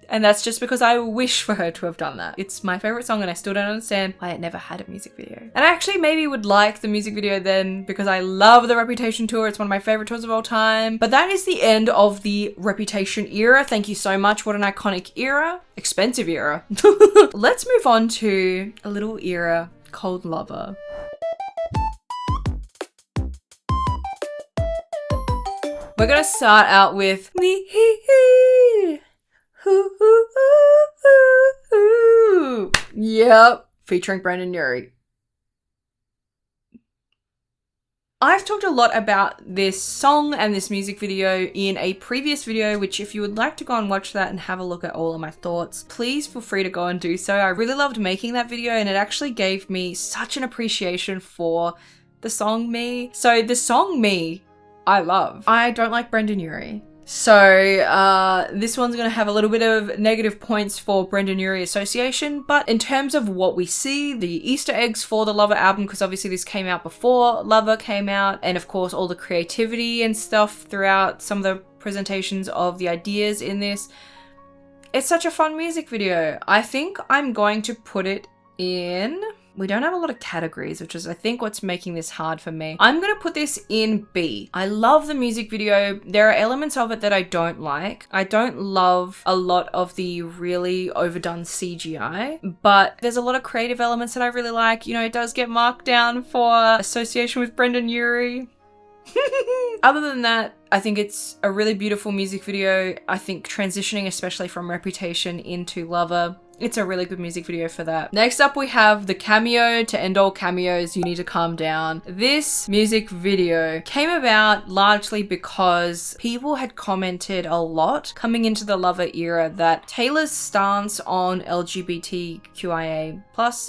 Speaker 1: And that's just because I wish for her to have done that. It's my favorite song and I still don't understand why it never had a music video. And I actually maybe would like the music video then because I love the Reputation tour. It's one of my favorite tours of all time. But that is the end of the Reputation era. Thank you so much. What an iconic era. Expensive era. Let's move on to a little era called Lover. We're gonna start out with me. Yep, featuring Brendon Urie. I've talked a lot about this song and this music video in a previous video, which if you would like to go and watch that and have a look at all of my thoughts, please feel free to go and do so. I really loved making that video and it actually gave me such an appreciation for the song Me. So the song Me, I love. I don't like Brendon Urie. So this one's going to have a little bit of negative points for Brendon Urie association, but in terms of what we see, the Easter eggs for the Lover album, because obviously this came out before Lover came out, and of course all the creativity and stuff throughout some of the presentations of the ideas in this, it's such a fun music video. I think I'm going to put it in... We don't have a lot of categories, which is I think what's making this hard for me. I'm going to put this in B. I love the music video. There are elements of it that I don't like. I don't love a lot of the really overdone CGI, but there's a lot of creative elements that I really like. You know, it does get marked down for association with Brendon Urie. Other than that, I think it's a really beautiful music video. I think transitioning especially from Reputation into Lover, it's a really good music video for that. Next up we have the cameo to end all cameos, You Need to Calm Down. This music video came about largely because people had commented a lot coming into the Lover era that Taylor's stance on LGBTQIA+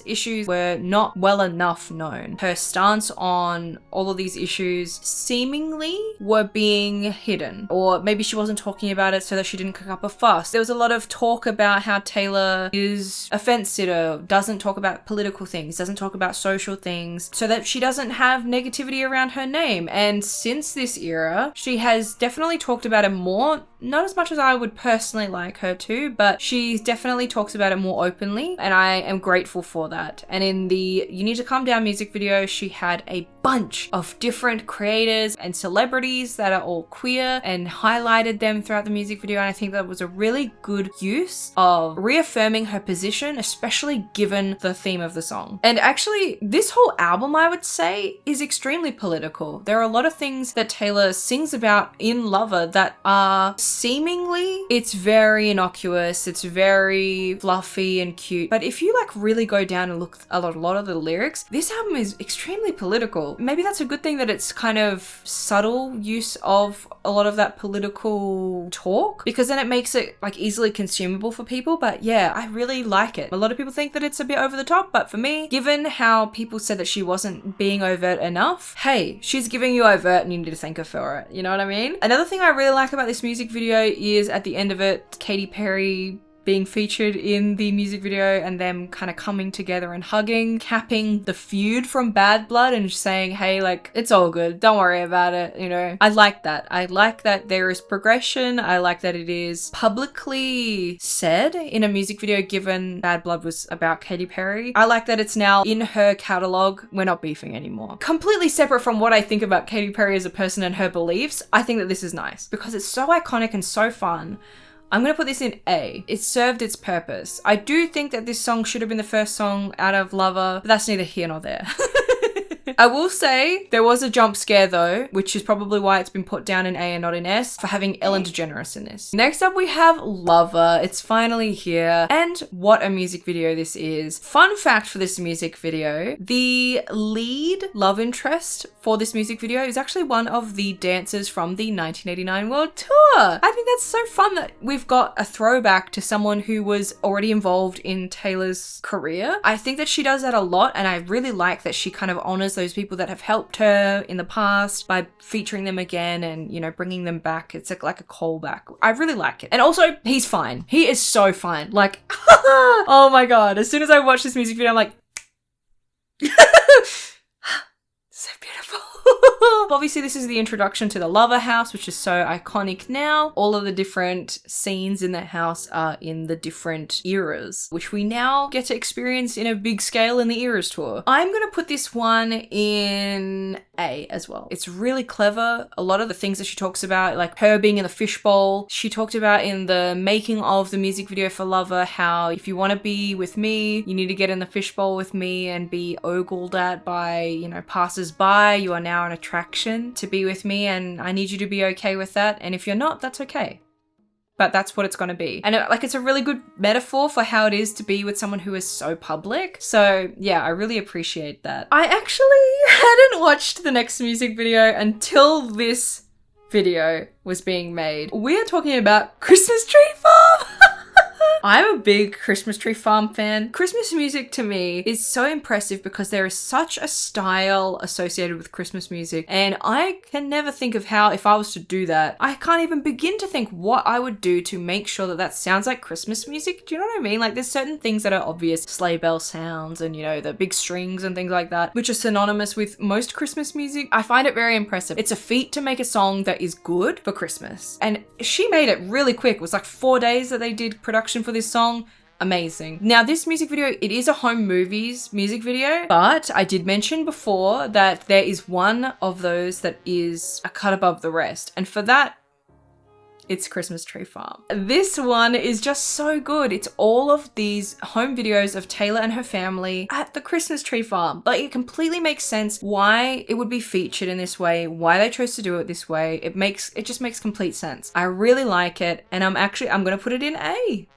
Speaker 1: issues were not well enough known. Her stance on all of these issues seemingly were being hidden, or maybe she wasn't talking about it so that she didn't kick up a fuss. There was a lot of talk about how Taylor is a fence sitter, doesn't talk about political things, doesn't talk about social things, so that she doesn't have negativity around her name. And since this era, she has definitely talked about it more, not as much as I would personally like her to, but she definitely talks about it more openly, and I am grateful for that. And in the You Need to Calm Down music video, she had a bunch of different creators and celebrities that are all queer and highlighted them throughout the music video, and I think that was a really good use of reaffirming her position, especially given the theme of the song. And actually, this whole album, I would say, is extremely political. There are a lot of things that Taylor sings about in Lover that are seemingly, it's very innocuous, it's very fluffy and cute, but if you like really go down and look at a lot of the lyrics, this album is extremely political. Maybe that's a good thing that it's kind of subtle use of a lot of that political talk, because then it makes it like easily consumable for people. But yeah, I really like it. A lot of people think that it's a bit over the top, but for me, given how people said that she wasn't being overt enough, hey, she's giving you overt and you need to thank her for it. You know what I mean? Another thing I really like about this music video is at the end of it, Katy Perry being featured in the music video and them kind of coming together and hugging, capping the feud from Bad Blood and saying, hey, like, it's all good, don't worry about it, you know. I like that. I like that there is progression. I like that it is publicly said in a music video, given Bad Blood was about Katy Perry. I like that it's now in her catalog. We're not beefing anymore. Completely separate from what I think about Katy Perry as a person and her beliefs, I think that this is nice because it's so iconic and so fun. I'm going to put this in A. It served its purpose. I do think that this song should have been the first song out of Lover, but that's neither here nor there. I will say there was a jump scare though, which is probably why it's been put down in A and not in S, for having Ellen DeGeneres in this. Next up we have Lover. It's finally here, and what a music video this is. Fun fact for this music video, the lead love interest for this music video is actually one of the dancers from the 1989 World Tour. I think that's so fun that we've got a throwback to someone who was already involved in Taylor's career. I think that she does that a lot, and I really like that she kind of honors those people that have helped her in the past by featuring them again and, you know, bringing them back. It's like a callback. I really like it. And also, he's fine. He is so fine. Like, oh my God. As soon as I watch this music video, I'm like, so beautiful. Obviously, this is the introduction to the Lover house, which is so iconic now. All of the different scenes in that house are in the different eras, which we now get to experience in a big scale in the Eras tour. I'm going to put this one in A as well. It's really clever. A lot of the things that she talks about, like her being in the fishbowl, she talked about in the making of the music video for Lover, how if you want to be with me, you need to get in the fishbowl with me and be ogled at by, you know, passers-by. You are now an attraction to be with me, and I need you to be okay with that. And if you're not, that's okay. But that's what it's going to be. And it's a really good metaphor for how it is to be with someone who is so public. So yeah, I really appreciate that. I actually hadn't watched the next music video until this video was being made. We are talking about Christmas Tree Farm. I'm a big Christmas Tree Farm fan. Christmas music to me is so impressive because there is such a style associated with Christmas music, and I can never think of how, if I was to do that, I can't even begin to think what I would do to make sure that that sounds like Christmas music. Do you know what I mean? Like, there's certain things that are obvious, sleigh bell sounds and, you know, the big strings and things like that, which are synonymous with most Christmas music. I find it very impressive. It's a feat to make a song that is good for Christmas, and she made it really quick. It was like 4 days that they did production for this song. Amazing. Now, this music video, it is a home movies music video, but I did mention before that there is one of those that is a cut above the rest, and for that, it's Christmas Tree Farm. This one is just so good. It's all of these home videos of Taylor and her family at the Christmas Tree Farm. Like, it completely makes sense why it would be featured in this way, why they chose to do it this way. It just makes complete sense. I really like it, and I'm gonna put it in A.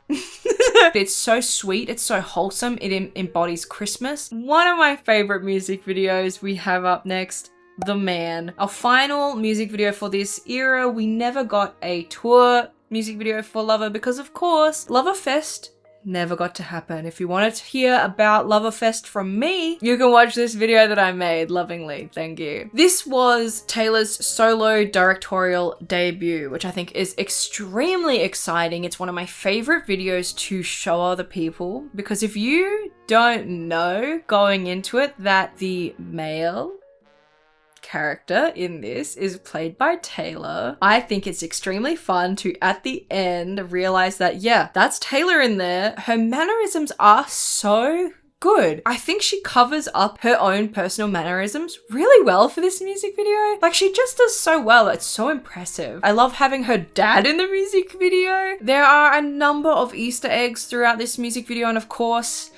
Speaker 1: It's so sweet, it's so wholesome, it embodies Christmas. One of my favorite music videos we have up next, The Man. Our final music video for this era. We never got a tour music video for Lover because, of course, Loverfest never got to happen. If you wanted to hear about Loverfest from me, you can watch this video that I made lovingly. Thank you. This was Taylor's solo directorial debut, which I think is extremely exciting. It's one of my favorite videos to show other people, because if you don't know going into it that the male character in this is played by Taylor, I think it's extremely fun to, at the end, realize that, yeah, that's Taylor in there. Her mannerisms are so good. I think she covers up her own personal mannerisms really well for this music video. Like, she just does so well. It's so impressive. I love having her dad in the music video. There are a number of Easter eggs throughout this music video, and of course,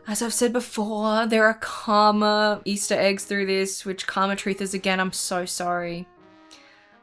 Speaker 1: as I've said before, there are karma Easter eggs through this, which karma truthers, again, I'm so sorry.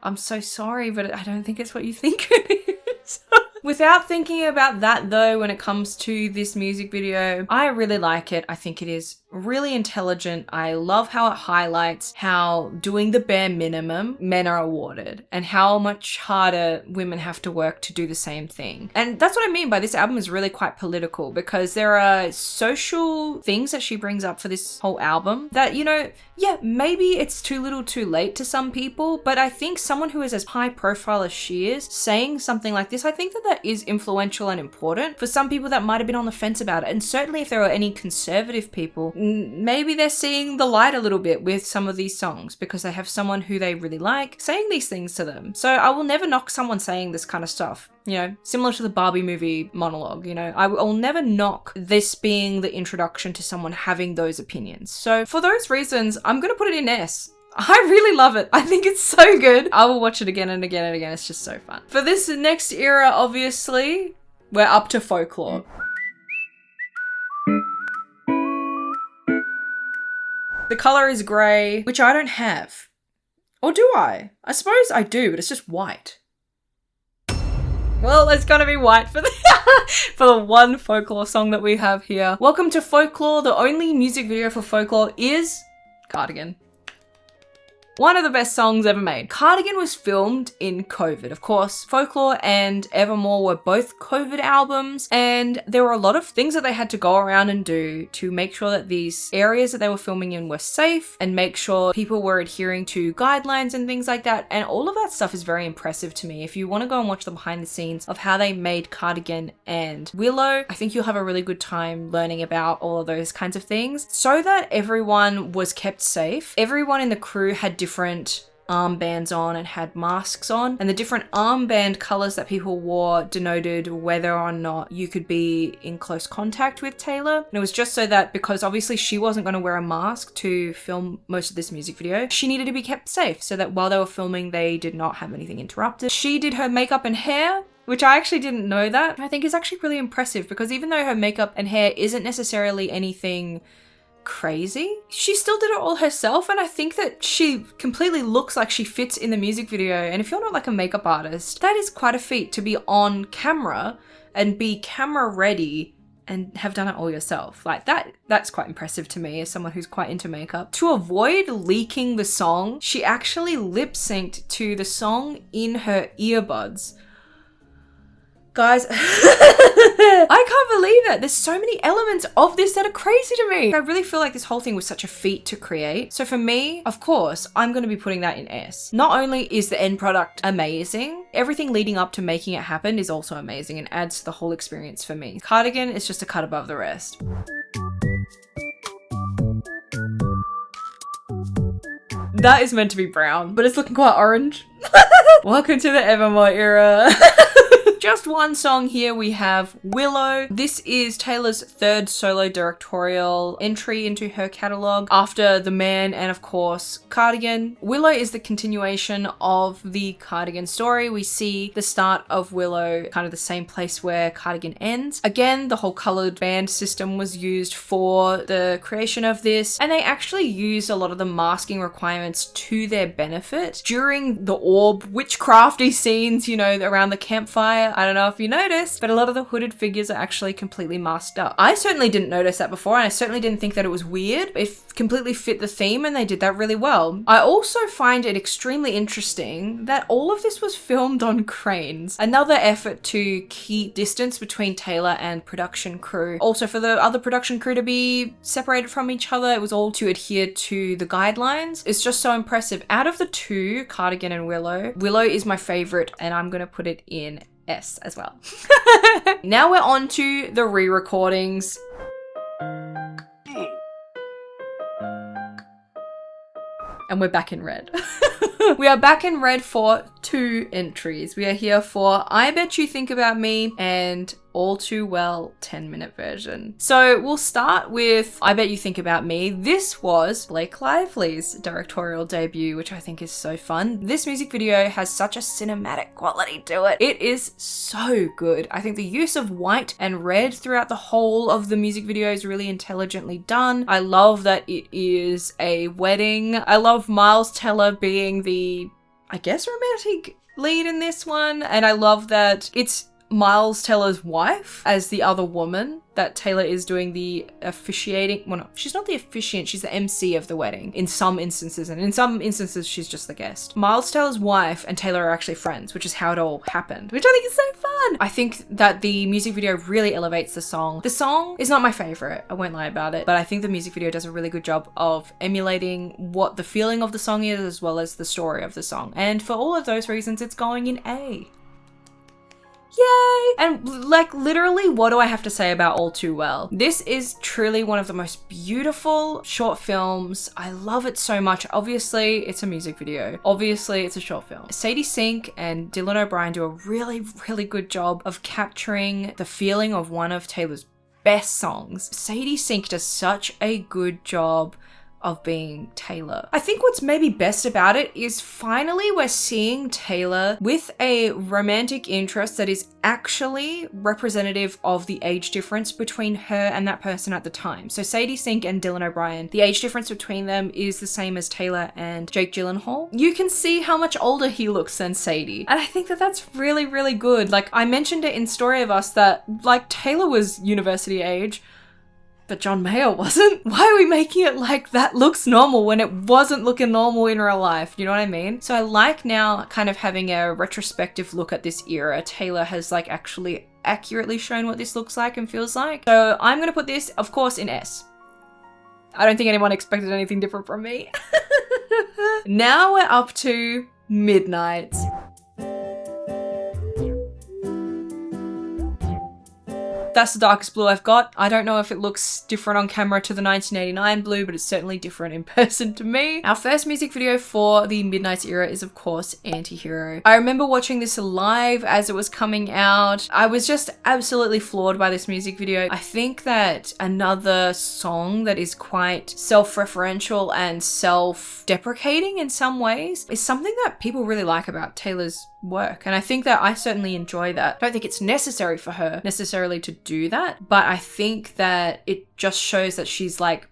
Speaker 1: I'm so sorry, but I don't think it's what you think it is. Without thinking about that though, when it comes to this music video, I really like it. I think it is really intelligent. I love how it highlights how doing the bare minimum men are awarded and how much harder women have to work to do the same thing. And that's what I mean by this album is really quite political, because there are social things that she brings up for this whole album that, you know, yeah, maybe it's too little too late to some people, but I think someone who is as high profile as she is saying something like this, I think that is influential and important for some people that might have been on the fence about it. And certainly if there are any conservative people, maybe they're seeing the light a little bit with some of these songs because they have someone who they really like saying these things to them. So I will never knock someone saying this kind of stuff, you know, similar to the Barbie movie monologue, you know, I will never knock this being the introduction to someone having those opinions. So for those reasons, I'm going to put it in S. I really love it. I think it's so good. I will watch it again and again and again. It's just so fun. For this next era, obviously, we're up to Folklore. The color is grey, which I don't have. Or do I? I suppose I do, but it's just white. Well, it's gonna be white for the for the one Folklore song that we have here. Welcome to Folklore. The only music video for Folklore is Cardigan. One of the best songs ever made. Cardigan was filmed in COVID. Of course, Folklore and Evermore were both COVID albums, and there were a lot of things that they had to go around and do to make sure that these areas that they were filming in were safe and make sure people were adhering to guidelines and things like that. And all of that stuff is very impressive to me. If you want to go and watch the behind the scenes of how they made Cardigan and Willow, I think you'll have a really good time learning about all of those kinds of things so that everyone was kept safe. Everyone in the crew had different armbands on and had masks on, and the different armband colors that people wore denoted whether or not you could be in close contact with Taylor. And it was just so that, because obviously she wasn't going to wear a mask to film most of this music video, she needed to be kept safe so that while they were filming they did not have anything interrupted. She did her makeup and hair, which I actually didn't know that. I think is actually really impressive, because even though her makeup and hair isn't necessarily anything crazy, she still did it all herself, and I think that she completely looks like she fits in the music video. And if you're not like a makeup artist, that is quite a feat to be on camera and be camera ready and have done it all yourself. Like that's quite impressive to me as someone who's quite into makeup. To avoid leaking the song, she actually lip synced to the song in her earbuds. Guys, I can't believe it. There's so many elements of this that are crazy to me. I really feel like this whole thing was such a feat to create. So for me, of course, I'm going to be putting that in S. Not only is the end product amazing, everything leading up to making it happen is also amazing and adds to the whole experience for me. Cardigan is just a cut above the rest. That is meant to be brown, but it's looking quite orange. Welcome to the Evermore era. Just one song here, we have Willow. This is Taylor's third solo directorial entry into her catalogue after The Man and of course Cardigan. Willow is the continuation of the Cardigan story. We see the start of Willow kind of the same place where Cardigan ends. Again, the whole coloured band system was used for the creation of this, and they actually used a lot of the masking requirements to their benefit during the orb witchcrafty scenes, you know, around the campfire. I don't know if you noticed, but a lot of the hooded figures are actually completely masked up. I certainly didn't notice that before, and I certainly didn't think that it was weird. It completely fit the theme, and they did that really well. I also find it extremely interesting that all of this was filmed on cranes. Another effort to keep distance between Taylor and production crew. Also for the other production crew to be separated from each other. It was all to adhere to the guidelines. It's just so impressive. Out of the two, Cardigan and Willow, Willow is my favorite, and I'm gonna put it in S as well. Now we're on to the re-recordings. And we're back in red. We are back in red for 2 entries. We are here for I Bet You Think About Me and All Too Well 10-minute version. So we'll start with I Bet You Think About Me. This was Blake Lively's directorial debut, which I think is so fun. This music video has such a cinematic quality to it. It is so good. I think the use of white and red throughout the whole of the music video is really intelligently done. I love that it is a wedding. I love Miles Teller being the I guess, romantic lead in this one. And I love that it's Miles Teller's wife as the other woman, that Taylor is doing the officiating. Well, no, she's not the officiant, she's the MC of the wedding in some instances, and in some instances she's just the guest. Miles Teller's wife and Taylor are actually friends, which is how it all happened, which I think is so fun. I think that the music video really elevates the song. The song is not my favorite, I won't lie about it, but I think the music video does a really good job of emulating what the feeling of the song is as well as the story of the song. And for all of those reasons, it's going in A. Yay! And like literally, what do I have to say about All Too Well? This is truly one of the most beautiful short films. I love it so much. Obviously, it's a music video. Obviously, it's a short film. Sadie Sink and Dylan O'Brien do a really, really good job of capturing the feeling of one of Taylor's best songs. Sadie Sink does such a good job of being Taylor. I think what's maybe best about it is finally we're seeing Taylor with a romantic interest that is actually representative of the age difference between her and that person at the time. So Sadie Sink and Dylan O'Brien, the age difference between them is the same as Taylor and Jake Gyllenhaal. You can see how much older he looks than Sadie. And I think that that's really, really good. Like I mentioned it in Story of Us that like Taylor was university age, but John Mayer wasn't. Why are we making it like that looks normal when it wasn't looking normal in real life? You know what I mean? So I like now kind of having a retrospective look at this era. Taylor has like actually accurately shown what this looks like and feels like. So I'm gonna put this, of course, in S. I don't think anyone expected anything different from me. Now we're up to Midnight. That's the darkest blue I've got. I don't know if it looks different on camera to the 1989 blue, but it's certainly different in person to me. Our first music video for the Midnight era is, of course, Antihero. I remember watching this live as it was coming out. I was just absolutely floored by this music video. I think that another song that is quite self-referential and self-deprecating in some ways is something that people really like about Taylor's work, and I think that I certainly enjoy that. I don't think it's necessary for her necessarily to do that, but I think that it just shows that she's like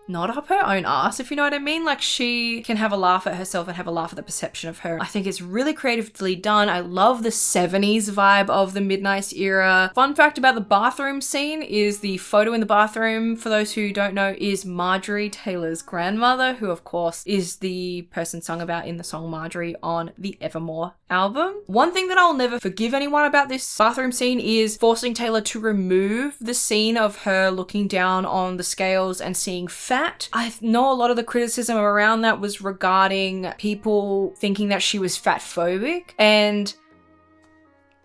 Speaker 1: not up her own ass, if you know what I mean. Like she can have a laugh at herself and have a laugh at the perception of her. I think it's really creatively done. I love the 70s vibe of the Midnight era. Fun fact about the bathroom scene is the photo in the bathroom, for those who don't know, is Marjorie Taylor's grandmother, who of course is the person sung about in the song Marjorie on the Evermore album. One thing that I'll never forgive anyone about this bathroom scene is forcing Taylor to remove the scene of her looking down on the scales and seeing fat. I know a lot of the criticism around that was regarding people thinking that she was fat phobic, and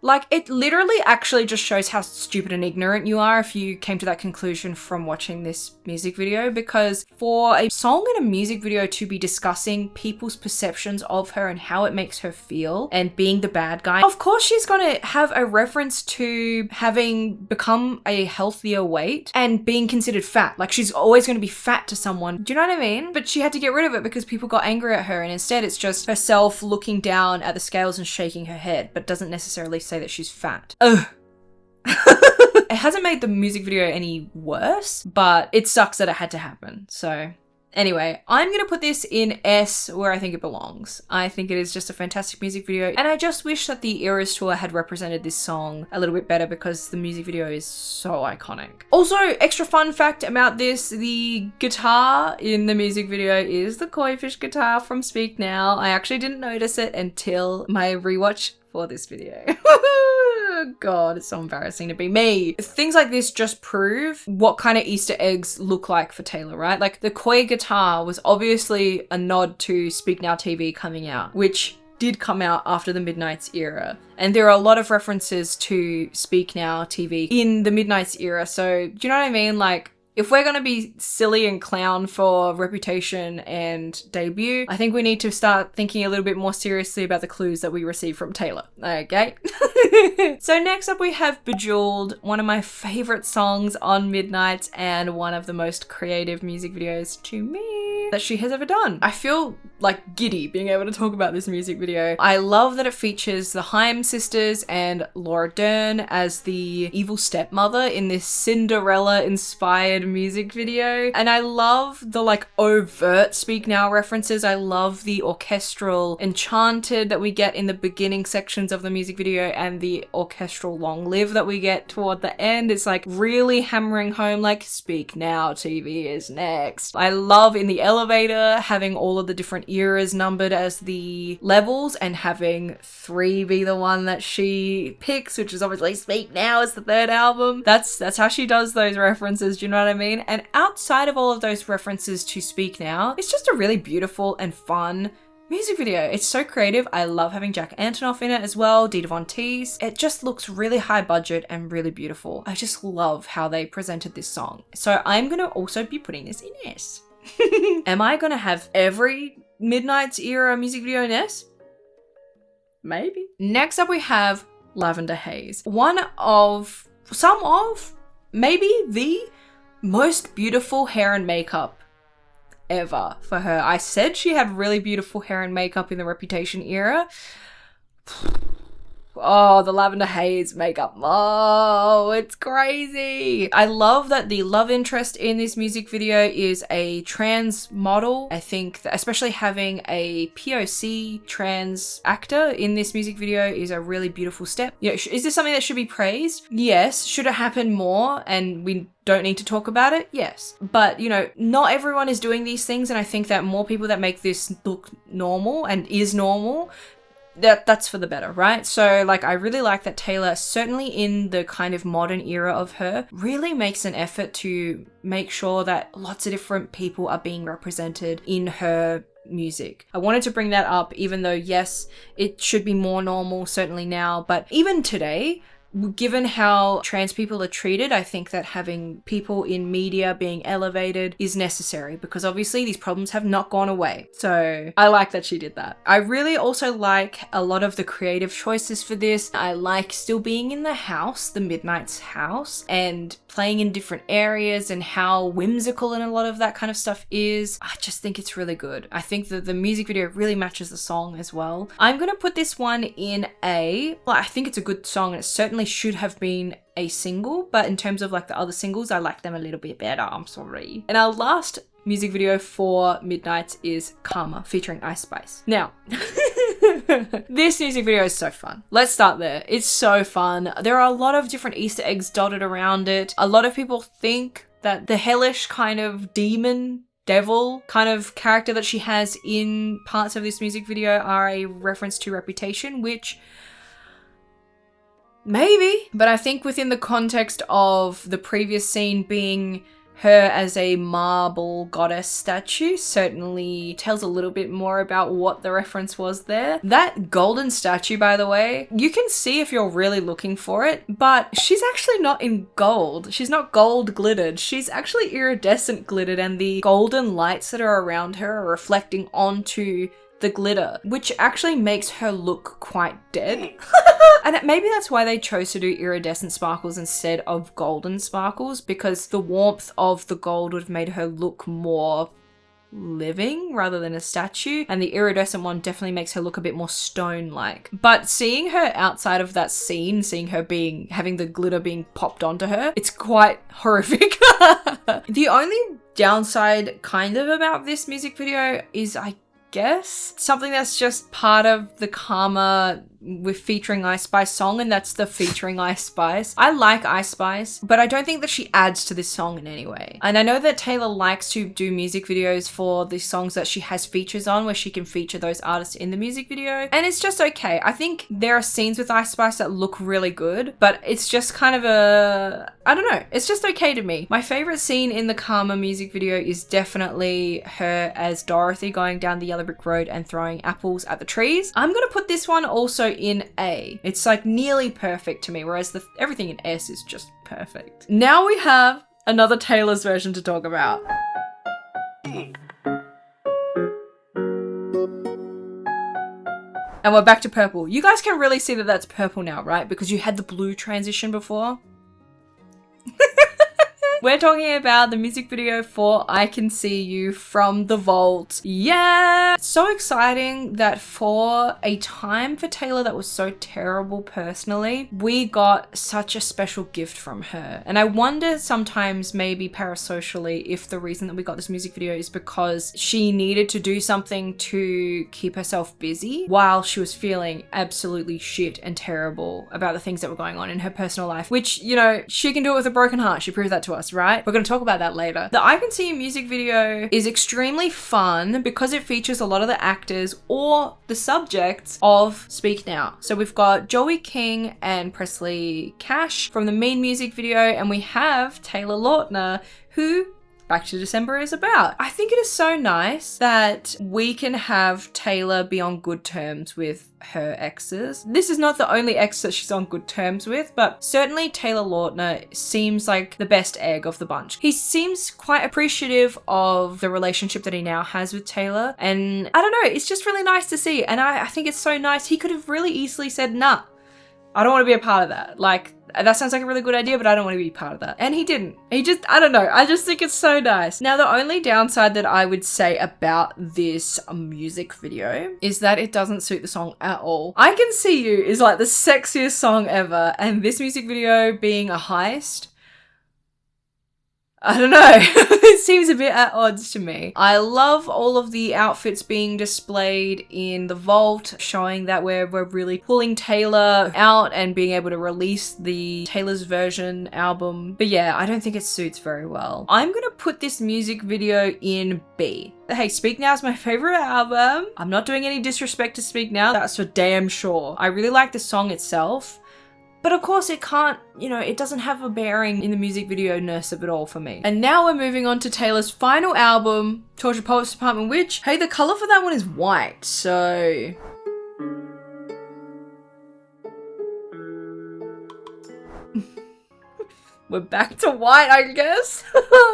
Speaker 1: like it literally actually just shows how stupid and ignorant you are if you came to that conclusion from watching this music video, because for a song and a music video to be discussing people's perceptions of her and how it makes her feel and being the bad guy, of course she's going to have a reference to having become a healthier weight and being considered fat. Like she's always going to be fat to someone. Do you know what I mean? But she had to get rid of it because people got angry at her, and instead it's just herself looking down at the scales and shaking her head, but doesn't necessarily say that she's fat. Ugh. It hasn't made the music video any worse, but it sucks that it had to happen. So anyway, I'm gonna put this in S, where I think it belongs. I think it is just a fantastic music video, and I just wish that the Eras Tour had represented this song a little bit better because the music video is so iconic. Also, extra fun fact about this, the guitar in the music video is the Koi Fish guitar from Speak Now. I actually didn't notice it until my rewatch for this video. God, it's so embarrassing to be me. Things like this just prove what kind of Easter eggs look like for Taylor, right? Like the Koi guitar was obviously a nod to Speak Now TV coming out, which did come out after the Midnights era. And there are a lot of references to Speak Now TV in the Midnights era. So do you know what I mean? Like, if we're going to be silly and clown for Reputation and debut, I think we need to start thinking a little bit more seriously about the clues that we receive from Taylor, okay? So next up we have Bejeweled, one of my favorite songs on Midnight and one of the most creative music videos to me that she has ever done. I feel like giddy being able to talk about this music video. I love that it features the Haim sisters and Laura Dern as the evil stepmother in this Cinderella inspired music video. And I love the like overt Speak Now references. I love the orchestral Enchanted that we get in the beginning sections of the music video and the orchestral Long Live that we get toward the end. It's like really hammering home like Speak Now TV is next. I love in the elevator having all of the different eras numbered as the levels and having 3 be the one that she picks, which is obviously Speak Now is the 3rd album. That's how she does those references, do you know what I mean? And outside of all of those references to Speak Now, it's just a really beautiful and fun music video. It's so creative. I love having Jack Antonoff in it as well, Dita Von Teese. It just looks really high budget and really beautiful. I just love how they presented this song. So I'm gonna also be putting this in S. Am I gonna have every Midnight's era music video in S? Maybe. Next up we have Lavender Haze. Maybe the most beautiful hair and makeup ever for her. I said she had really beautiful hair and makeup in the Reputation era. Oh, the Lavender Haze makeup. Oh, it's crazy. I love that the love interest in this music video is a trans model. I think that especially having a POC trans actor in this music video is a really beautiful step. You know, is this something that should be praised? Yes. Should it happen more and we don't need to talk about it? Yes. But, you know, not everyone is doing these things, and I think that more people that make this look normal and is normal, that's for the better, right? So like I really like that Taylor, certainly in the kind of modern era of her, really makes an effort to make sure that lots of different people are being represented in her music. I wanted to bring that up, even though yes, it should be more normal certainly now, but even today, given how trans people are treated, I think that having people in media being elevated is necessary, because obviously these problems have not gone away. So I like that she did that. I really also like a lot of the creative choices for this. I like still being in the house, the Midnight's house, and playing in different areas and how whimsical and a lot of that kind of stuff is. I just think it's really good. I think that the music video really matches the song as well. I'm gonna put this one in A. Well, I think it's a good song, and it certainly should have been a single, but in terms of like the other singles, I like them a little bit better. I'm sorry. And our last music video for Midnight is Karma featuring Ice Spice. Now, this music video is so fun. Let's start there. It's so fun. There are a lot of different Easter eggs dotted around it. A lot of people think that the hellish kind of demon devil kind of character that she has in parts of this music video are a reference to Reputation, which maybe, but I think within the context of the previous scene being her as a marble goddess statue certainly tells a little bit more about what the reference was there. That golden statue, by the way, you can see if you're really looking for it, but she's actually not in gold. She's not gold glittered. She's actually iridescent glittered, and the golden lights that are around her are reflecting onto the glitter, which actually makes her look quite dead. And maybe that's why they chose to do iridescent sparkles instead of golden sparkles, because the warmth of the gold would have made her look more living rather than a statue, and the iridescent one definitely makes her look a bit more stone-like. But seeing her outside of that scene, seeing her having the glitter being popped onto her, it's quite horrific. The only downside kind of about this music video is, I guess, something that's just part of the Karma with featuring Ice Spice song, and that's the featuring Ice Spice. I like Ice Spice, but I don't think that she adds to this song in any way. And I know that Taylor likes to do music videos for the songs that she has features on, where she can feature those artists in the music video, and it's just okay. I think there are scenes with Ice Spice that look really good, but it's just kind of I don't know, it's just okay to me. My favorite scene in the Karma music video is definitely her as Dorothy going down the yellow brick road and throwing apples at the trees. I'm gonna put this one also in A. It's like nearly perfect to me, whereas everything in S is just perfect. Now we have another Taylor's version to talk about. And we're back to purple. You guys can really see that that's purple now, right? Because you had the blue transition before. We're talking about the music video for I Can See You from The Vault. Yeah! It's so exciting that for a time for Taylor that was so terrible personally, we got such a special gift from her. And I wonder sometimes maybe parasocially if the reason that we got this music video is because she needed to do something to keep herself busy while she was feeling absolutely shit and terrible about the things that were going on in her personal life, which, you know, she can do it with a broken heart. She proved that to us, right? We're going to talk about that later. The I Can See You music video is extremely fun because it features a lot of the actors or the subjects of Speak Now. So we've got Joey King and Presley Cash from the main music video, and we have Taylor Lautner, who Back to December is about. I think it is so nice that we can have Taylor be on good terms with her exes. This is not the only ex that she's on good terms with, but certainly Taylor Lautner seems like the best egg of the bunch. He seems quite appreciative of the relationship that he now has with Taylor, and I don't know, it's just really nice to see. And I think it's so nice. He could have really easily said, nah, I don't want to be a part of that. Like, that sounds like a really good idea, but I don't want to be part of that. And he didn't. He just, I don't know. I just think it's so nice. Now, the only downside that I would say about this music video is that it doesn't suit the song at all. I Can See You is like the sexiest song ever. And this music video being a heist, I don't know. It seems a bit at odds to me. I love all of the outfits being displayed in the vault, showing that we're really pulling Taylor out and being able to release the Taylor's Version album. But yeah, I don't think it suits very well. I'm gonna put this music video in B. Hey, Speak Now is my favorite album. I'm not doing any disrespect to Speak Now, that's for damn sure. I really like the song itself. But of course it can't, you know, it doesn't have a bearing in the music video-ness of it all for me. And now we're moving on to Taylor's final album, Tortured Poets Department, which, hey, the color for that one is white, so... We're back to white, I guess.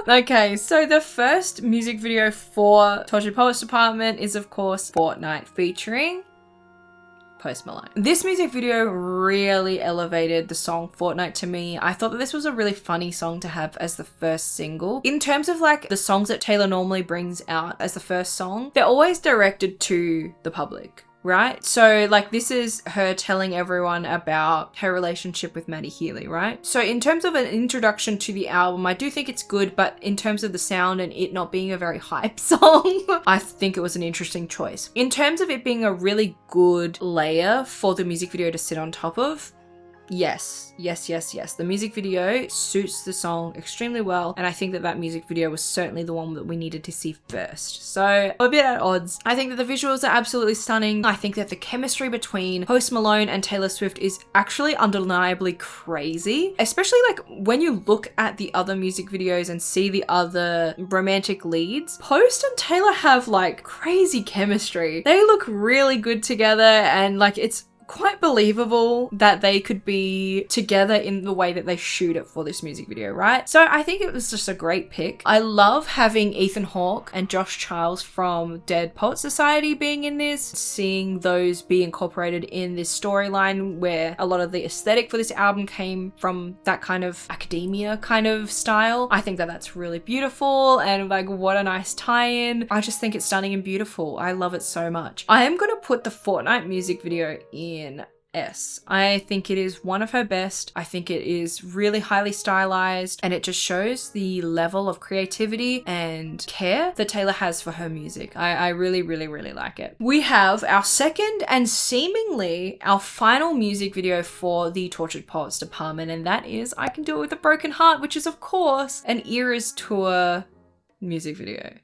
Speaker 1: Okay, so the first music video for Tortured Poets Department is, of course, Fortnight featuring Post Malone. This music video really elevated the song Fortnight to me. I thought that this was a really funny song to have as the first single. In terms of like the songs that Taylor normally brings out as the first song, they're always directed to the public, right? So like this is her telling everyone about her relationship with Maddie Healy, right? So in terms of an introduction to the album, I do think it's good, but in terms of the sound and it not being a very hype song, I think it was an interesting choice. In terms of it being a really good layer for the music video to sit on top of, yes. The music video suits the song extremely well, and I think that that music video was certainly the one that we needed to see first. So a bit at odds. I think that the visuals are absolutely stunning. I think that the chemistry between Post Malone and Taylor Swift is actually undeniably crazy, especially like when you look at the other music videos and see the other romantic leads. Post and Taylor have like crazy chemistry. They look really good together, and like it's quite believable that they could be together in the way that they shoot it for this music video, right? So I think it was just a great pick. I love having Ethan Hawke and Josh Charles from Dead Poet Society being in this, seeing those be incorporated in this storyline where a lot of the aesthetic for this album came from that kind of academia kind of style. I think that that's really beautiful, and like what a nice tie-in. I just think it's stunning and beautiful. I love it so much. I am going to put the Fortnite music video in S. I think it is one of her best. I think it is really highly stylized, and it just shows the level of creativity and care that Taylor has for her music. I really like it. We have our second and seemingly our final music video for the Tortured Poets Department, and that is I Can Do It With a Broken Heart, which is of course an Eras Tour music video.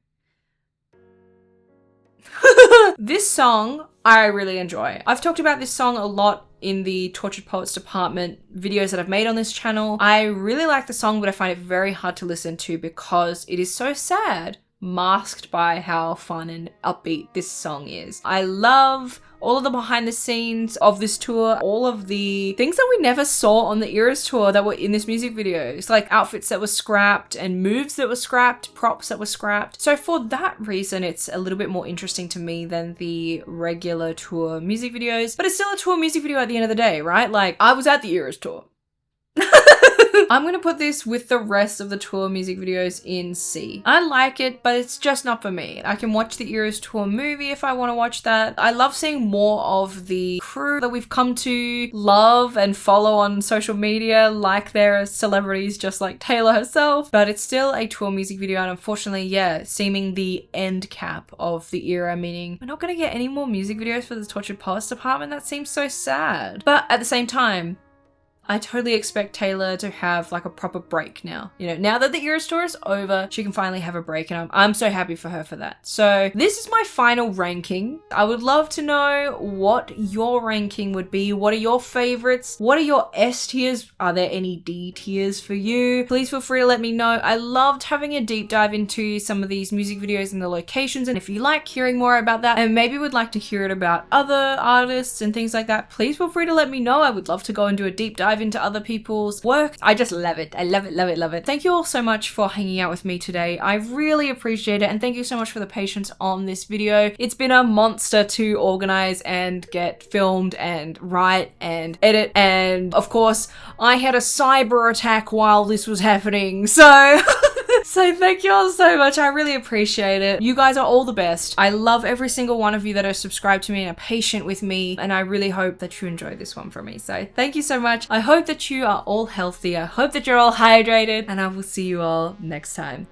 Speaker 1: This song I really enjoy. I've talked about this song a lot in the Tortured Poets Department videos that I've made on this channel. I really like the song, but I find it very hard to listen to because it is so sad, masked by how fun and upbeat this song is. I love all of the behind the scenes of this tour, all of the things that we never saw on the Eras tour that were in this music video. It's like outfits that were scrapped and moves that were scrapped, props that were scrapped. So for that reason, it's a little bit more interesting to me than the regular tour music videos, but it's still a tour music video at the end of the day, right? Like I was at the Eras tour. I'm gonna put this with the rest of the tour music videos in C. I like it, but it's just not for me. I can watch the Eras tour movie if I want to watch that. I love seeing more of the crew that we've come to love and follow on social media, like they're celebrities just like Taylor herself, but it's still a tour music video, and unfortunately, yeah, seeming the end cap of the era, meaning we're not gonna get any more music videos for the Tortured Poets department. That seems so sad. But at the same time, I totally expect Taylor to have like a proper break now. You know, now that the Eras tour is over, she can finally have a break, and I'm so happy for her for that. So this is my final ranking. I would love to know what your ranking would be. What are your favorites? What are your S tiers? Are there any D tiers for you? Please feel free to let me know. I loved having a deep dive into some of these music videos and the locations, and if you like hearing more about that and maybe would like to hear it about other artists and things like that, please feel free to let me know. I would love to go and do a deep dive into other people's work. I just love it. I love it, love it, love it. Thank you all so much for hanging out with me today. I really appreciate it, and thank you so much for the patience on this video. It's been a monster to organize and get filmed and write and edit, and of course I had a cyber attack while this was happening, so so thank you all so much. I really appreciate it. You guys are all the best. I love every single one of you that are subscribed to me and are patient with me, and I really hope that you enjoy this one from me. So thank you so much. I hope that you are all healthy. I hope that you're all hydrated, and I will see you all next time.